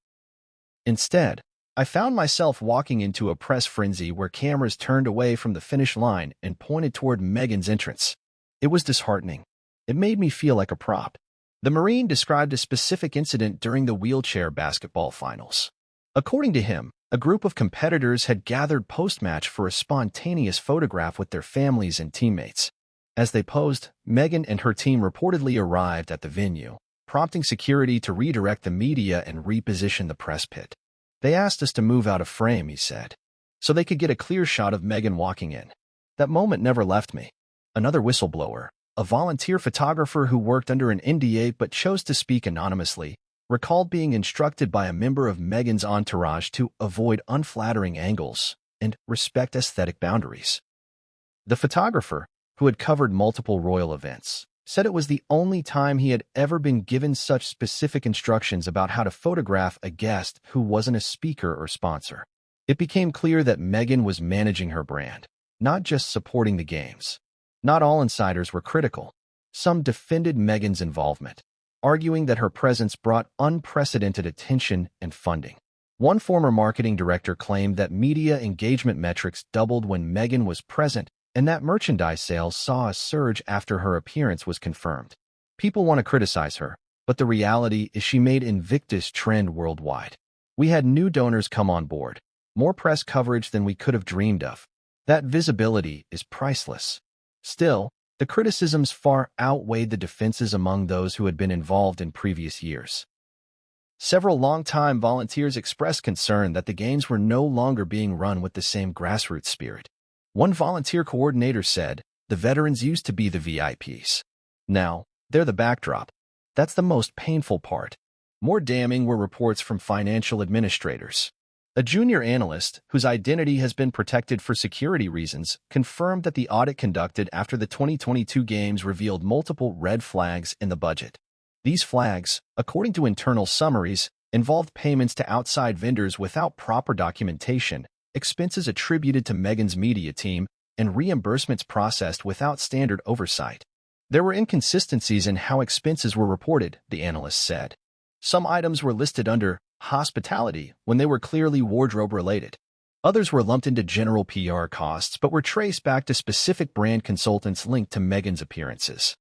Instead, I found myself walking into a press frenzy where cameras turned away from the finish line and pointed toward Meghan's entrance. It was disheartening. It made me feel like a prop." The Marine described a specific incident during the wheelchair basketball finals. According to him, a group of competitors had gathered post-match for a spontaneous photograph with their families and teammates. As they posed, Meghan and her team reportedly arrived at the venue, prompting security to redirect the media and reposition the press pit. "They asked us to move out of frame," he said, "so they could get a clear shot of Meghan walking in. That moment never left me." Another whistleblower, a volunteer photographer who worked under an NDA but chose to speak anonymously, recalled being instructed by a member of Meghan's entourage to avoid unflattering angles and respect aesthetic boundaries. The photographer, who had covered multiple royal events, said it was the only time he had ever been given such specific instructions about how to photograph a guest who wasn't a speaker or sponsor. It became clear that Meghan was managing her brand, not just supporting the Games. Not all insiders were critical. Some defended Meghan's involvement, arguing that her presence brought unprecedented attention and funding. One former marketing director claimed that media engagement metrics doubled when Meghan was present and that merchandise sales saw a surge after her appearance was confirmed. People want to criticize her, but the reality is she made Invictus trend worldwide. We had new donors come on board, more press coverage than we could have dreamed of. That visibility is priceless. Still, the criticisms far outweighed the defenses among those who had been involved in previous years. Several longtime volunteers expressed concern that the Games were no longer being run with the same grassroots spirit. One volunteer coordinator said, "The veterans used to be the VIPs. Now, they're the backdrop." That's the most painful part. More damning were reports from financial administrators. A junior analyst, whose identity has been protected for security reasons, confirmed that the audit conducted after the 2022 Games revealed multiple red flags in the budget. These flags, according to internal summaries, involved payments to outside vendors without proper documentation, expenses attributed to Meghan's media team, and reimbursements processed without standard oversight. There were inconsistencies in how expenses were reported, the analyst said. Some items were listed under hospitality when they were clearly wardrobe-related. Others were lumped into general PR costs but were traced back to specific brand consultants linked to Meghan's appearances.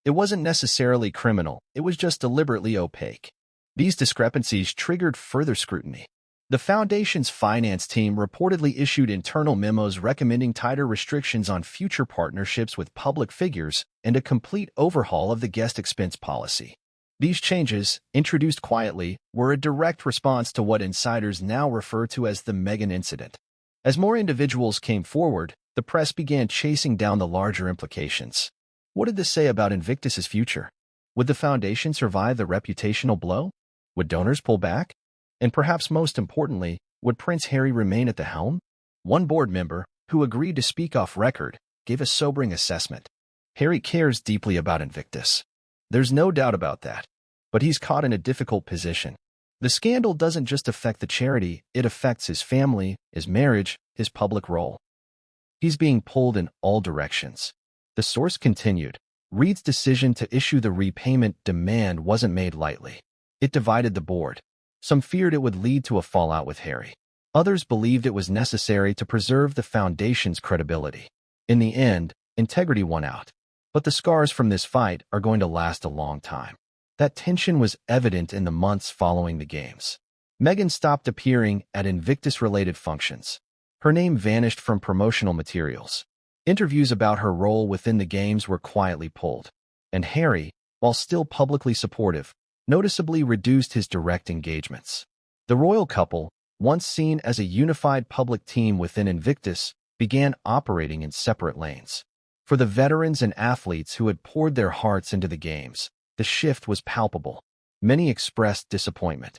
It wasn't necessarily criminal, it was just deliberately opaque. These discrepancies triggered further scrutiny. The foundation's finance team reportedly issued internal memos recommending tighter restrictions on future partnerships with public figures and a complete overhaul of the guest expense policy. These changes, introduced quietly, were a direct response to what insiders now refer to as the Meghan incident. As more individuals came forward, the press began chasing down the larger implications. What did this say about Invictus's future? Would the foundation survive the reputational blow? Would donors pull back? And perhaps most importantly, would Prince Harry remain at the helm? One board member, who agreed to speak off record, gave a sobering assessment. Harry cares deeply about Invictus. There's no doubt about that. But he's caught in a difficult position. The scandal doesn't just affect the charity, it affects his family, his marriage, his public role. He's being pulled in all directions. The source continued. Reid's decision to issue the repayment demand wasn't made lightly. It divided the board. Some feared it would lead to a fallout with Harry. Others believed it was necessary to preserve the foundation's credibility. In the end, integrity won out. But the scars from this fight are going to last a long time. That tension was evident in the months following the games. Meghan stopped appearing at Invictus-related functions. Her name vanished from promotional materials. Interviews about her role within the games were quietly pulled. And Harry, while still publicly supportive, noticeably reduced his direct engagements. The royal couple, once seen as a unified public team within Invictus, began operating in separate lanes. For the veterans and athletes who had poured their hearts into the games, the shift was palpable. Many expressed disappointment.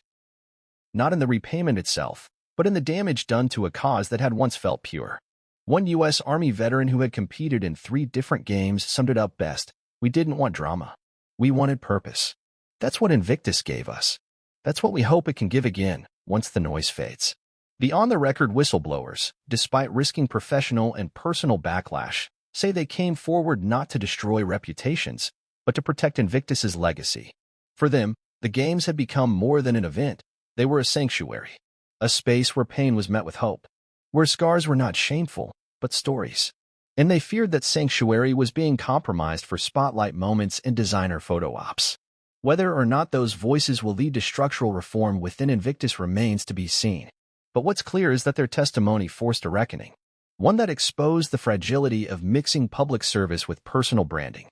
Not in the repayment itself, but in the damage done to a cause that had once felt pure. One U.S. Army veteran who had competed in 3 different games summed it up best. We didn't want drama. We wanted purpose. That's what Invictus gave us. That's what we hope it can give again, once the noise fades. The on-the-record whistleblowers, despite risking professional and personal backlash, say they came forward not to destroy reputations, but to protect Invictus's legacy. For them, the games had become more than an event. They were a sanctuary. A space where pain was met with hope. Where scars were not shameful, but stories. And they feared that sanctuary was being compromised for spotlight moments and designer photo ops. Whether or not those voices will lead to structural reform within Invictus remains to be seen. But what's clear is that their testimony forced a reckoning. One that exposed the fragility of mixing public service with personal branding.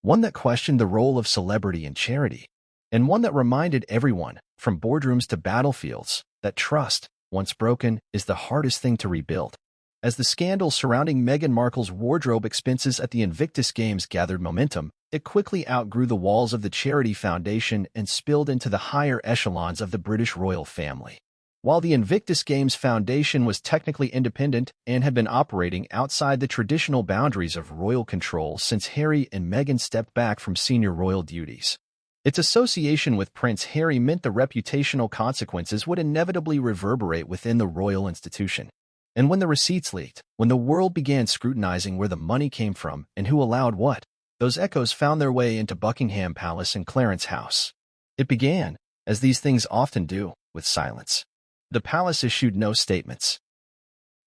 One that questioned the role of celebrity and charity. And one that reminded everyone, from boardrooms to battlefields, that trust, once broken, is the hardest thing to rebuild. As the scandal surrounding Meghan Markle's wardrobe expenses at the Invictus Games gathered momentum, it quickly outgrew the walls of the charity foundation and spilled into the higher echelons of the British royal family. While the Invictus Games Foundation was technically independent and had been operating outside the traditional boundaries of royal control since Harry and Meghan stepped back from senior royal duties, its association with Prince Harry meant the reputational consequences would inevitably reverberate within the royal institution. And when the receipts leaked, when the world began scrutinizing where the money came from and who allowed what, those echoes found their way into Buckingham Palace and Clarence House. It began, as these things often do, with silence. The palace issued no statements.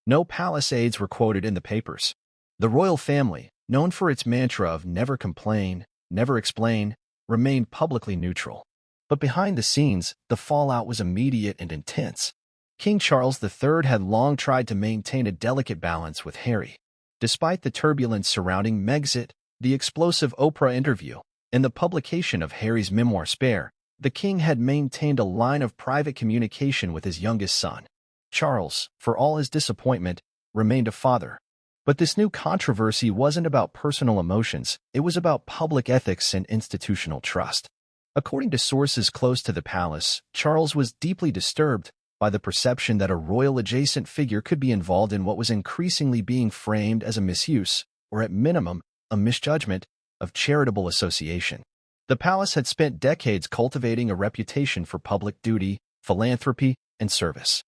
No palace aides were quoted in the papers. The royal family, known for its mantra of never complain, never explain, remained publicly neutral. But behind the scenes, the fallout was immediate and intense. King Charles III had long tried to maintain a delicate balance with Harry. Despite the turbulence surrounding Megxit, the explosive Oprah interview, and the publication of Harry's memoir Spare, the king had maintained a line of private communication with his youngest son. Charles, for all his disappointment, remained a father. But this new controversy wasn't about personal emotions, it was about public ethics and institutional trust. According to sources close to the palace, Charles was deeply disturbed by the perception that a royal-adjacent figure could be involved in what was increasingly being framed as a misuse, or at minimum, a misjudgment, of charitable association. The palace had spent decades cultivating a reputation for public duty, philanthropy, and service.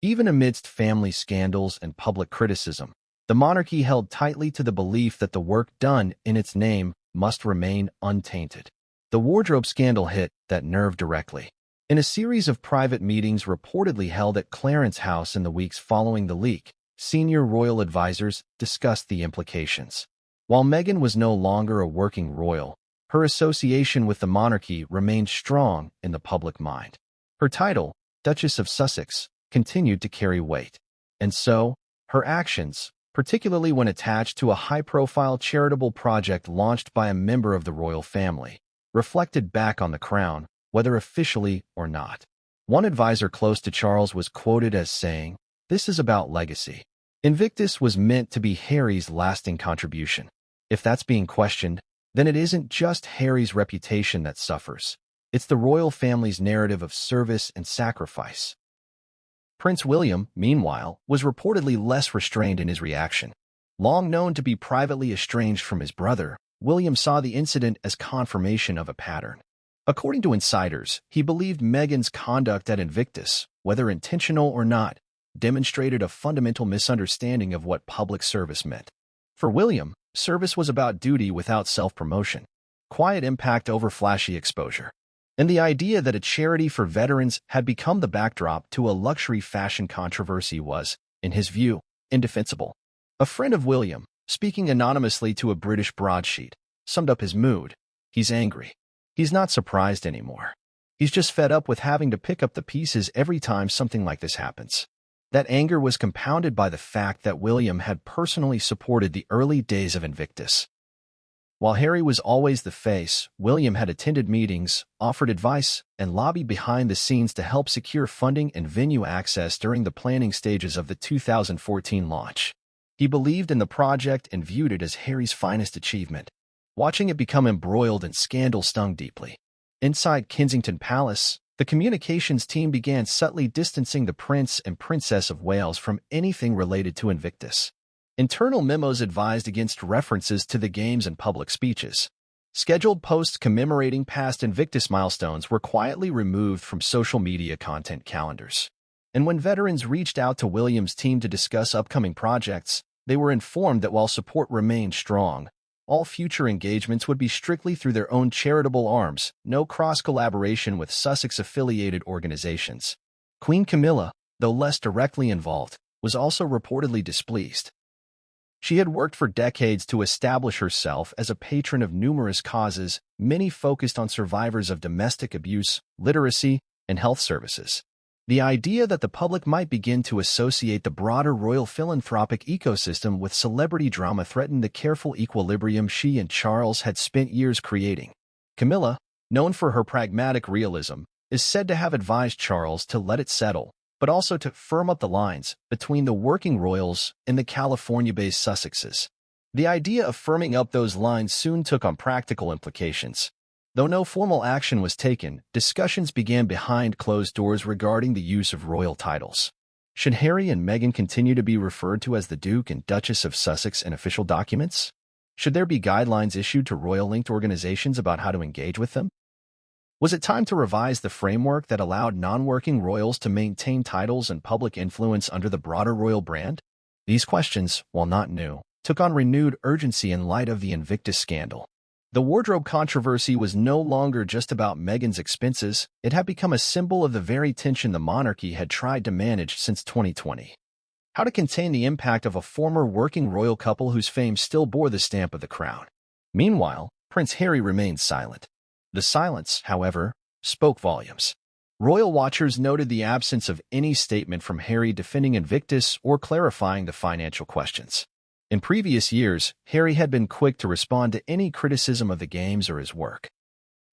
Even amidst family scandals and public criticism, the monarchy held tightly to the belief that the work done in its name must remain untainted. The wardrobe scandal hit that nerve directly. In a series of private meetings reportedly held at Clarence House in the weeks following the leak, senior royal advisors discussed the implications. While Meghan was no longer a working royal, her association with the monarchy remained strong in the public mind. Her title, Duchess of Sussex, continued to carry weight. And so, her actions, particularly when attached to a high-profile charitable project launched by a member of the royal family, reflected back on the crown, whether officially or not. One advisor close to Charles was quoted as saying, "This is about legacy. Invictus was meant to be Harry's lasting contribution. If that's being questioned, then it isn't just Harry's reputation that suffers. It's the royal family's narrative of service and sacrifice. Prince William, meanwhile, was reportedly less restrained in his reaction. Long known to be privately estranged from his brother, William saw the incident as confirmation of a pattern. According to insiders, he believed Meghan's conduct at Invictus, whether intentional or not, demonstrated a fundamental misunderstanding of what public service meant. For William, service was about duty without self-promotion, quiet impact over flashy exposure. And the idea that a charity for veterans had become the backdrop to a luxury fashion controversy was, in his view, indefensible. A friend of William, speaking anonymously to a British broadsheet, summed up his mood. He's angry. He's not surprised anymore. He's just fed up with having to pick up the pieces every time something like this happens. That anger was compounded by the fact that William had personally supported the early days of Invictus. While Harry was always the face, William had attended meetings, offered advice, and lobbied behind the scenes to help secure funding and venue access during the planning stages of the 2014 launch. He believed in the project and viewed it as Harry's finest achievement. Watching it become embroiled in scandal stung deeply. Inside Kensington Palace, the communications team began subtly distancing the Prince and Princess of Wales from anything related to Invictus. Internal memos advised against references to the games and public speeches. Scheduled posts commemorating past Invictus milestones were quietly removed from social media content calendars. And when veterans reached out to William's team to discuss upcoming projects, they were informed that while support remained strong, all future engagements would be strictly through their own charitable arms, no cross-collaboration with Sussex-affiliated organizations. Queen Camilla, though less directly involved, was also reportedly displeased. She had worked for decades to establish herself as a patron of numerous causes, many focused on survivors of domestic abuse, literacy, and health services. The idea that the public might begin to associate the broader royal philanthropic ecosystem with celebrity drama threatened the careful equilibrium she and Charles had spent years creating. Camilla, known for her pragmatic realism, is said to have advised Charles to let it settle, but also to firm up the lines between the working royals and the California-based Sussexes. The idea of firming up those lines soon took on practical implications. Though no formal action was taken, discussions began behind closed doors regarding the use of royal titles. Should Harry and Meghan continue to be referred to as the Duke and Duchess of Sussex in official documents? Should there be guidelines issued to royal-linked organizations about how to engage with them? Was it time to revise the framework that allowed non-working royals to maintain titles and public influence under the broader royal brand? These questions, while not new, took on renewed urgency in light of the Invictus scandal. The wardrobe controversy was no longer just about Meghan's expenses, it had become a symbol of the very tension the monarchy had tried to manage since 2020. How to contain the impact of a former working royal couple whose fame still bore the stamp of the crown. Meanwhile, Prince Harry remained silent. The silence, however, spoke volumes. Royal watchers noted the absence of any statement from Harry defending Invictus or clarifying the financial questions. In previous years, Harry had been quick to respond to any criticism of the games or his work.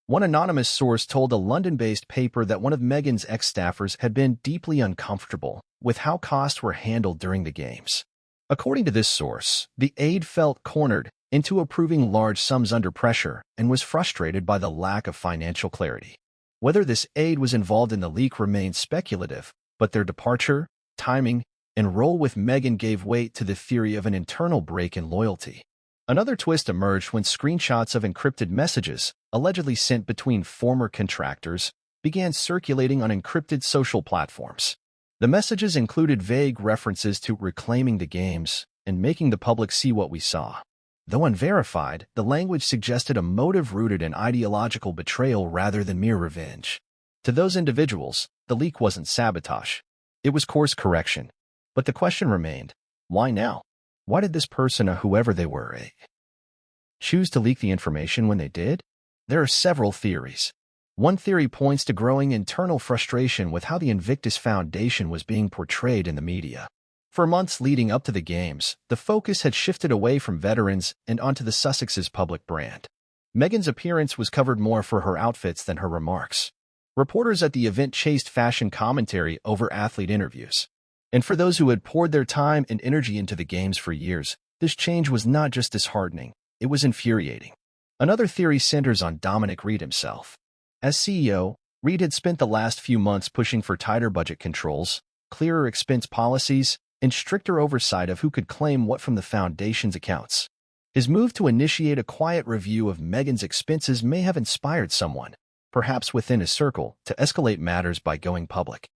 One anonymous source told a London-based paper that one of Meghan's ex-staffers had been deeply uncomfortable with how costs were handled during the games. According to this source, the aide felt cornered into approving large sums under pressure and was frustrated by the lack of financial clarity. Whether this aide was involved in the leak remained speculative, but their departure, timing, and role with Meghan gave weight to the theory of an internal break in loyalty. Another twist emerged when screenshots of encrypted messages, allegedly sent between former contractors, began circulating on encrypted social platforms. The messages included vague references to reclaiming the games and making the public see what we saw. Though unverified, the language suggested a motive rooted in ideological betrayal rather than mere revenge. To those individuals, the leak wasn't sabotage. It was course correction. But the question remained, why now? Why did this person, or whoever they were, choose to leak the information when they did? There are several theories. One theory points to growing internal frustration with how the Invictus Foundation was being portrayed in the media. For months leading up to the games, the focus had shifted away from veterans and onto the Sussex's public brand. Meghan's appearance was covered more for her outfits than her remarks. Reporters at the event chased fashion commentary over athlete interviews. And for those who had poured their time and energy into the games for years, this change was not just disheartening, it was infuriating. Another theory centers on Dominic Reid himself. As CEO, Reid had spent the last few months pushing for tighter budget controls, clearer expense policies, and stricter oversight of who could claim what from the foundation's accounts. His move to initiate a quiet review of Meghan's expenses may have inspired someone, perhaps within his circle, to escalate matters by going public.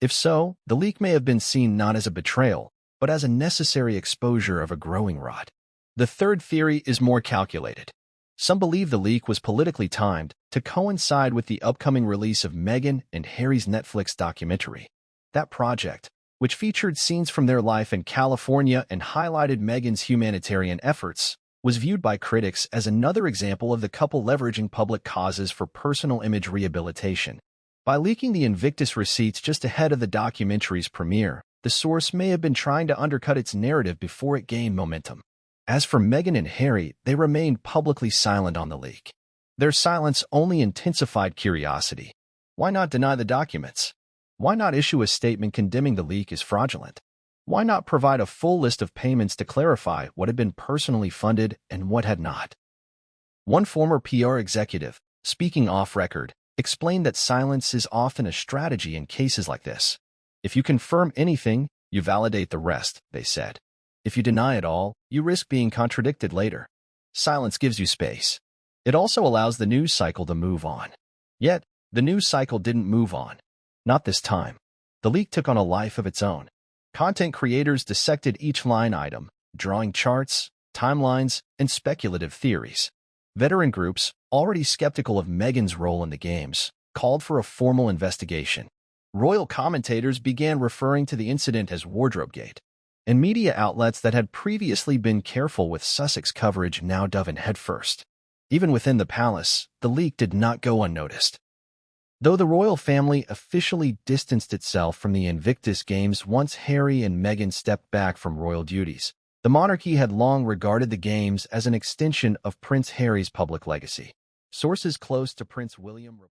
If so, the leak may have been seen not as a betrayal, but as a necessary exposure of a growing rot. The third theory is more calculated. Some believe the leak was politically timed to coincide with the upcoming release of Meghan and Harry's Netflix documentary. That project, which featured scenes from their life in California and highlighted Meghan's humanitarian efforts, was viewed by critics as another example of the couple leveraging public causes for personal image rehabilitation. By leaking the Invictus receipts just ahead of the documentary's premiere, the source may have been trying to undercut its narrative before it gained momentum. As for Meghan and Harry, they remained publicly silent on the leak. Their silence only intensified curiosity. Why not deny the documents? Why not issue a statement condemning the leak as fraudulent? Why not provide a full list of payments to clarify what had been personally funded and what had not? One former PR executive, speaking off-record, explained that silence is often a strategy in cases like this. If you confirm anything, you validate the rest, they said. If you deny it all, you risk being contradicted later. Silence gives you space. It also allows the news cycle to move on. Yet, the news cycle didn't move on. Not this time. The leak took on a life of its own. Content creators dissected each line item, drawing charts, timelines, and speculative theories. Veteran groups, already skeptical of Meghan's role in the games, called for a formal investigation. Royal commentators began referring to the incident as Wardrobegate, and media outlets that had previously been careful with Sussex coverage now dove in headfirst. Even within the palace, the leak did not go unnoticed. Though the royal family officially distanced itself from the Invictus Games once Harry and Meghan stepped back from royal duties, the monarchy had long regarded the Games as an extension of Prince Harry's public legacy. Sources close to Prince William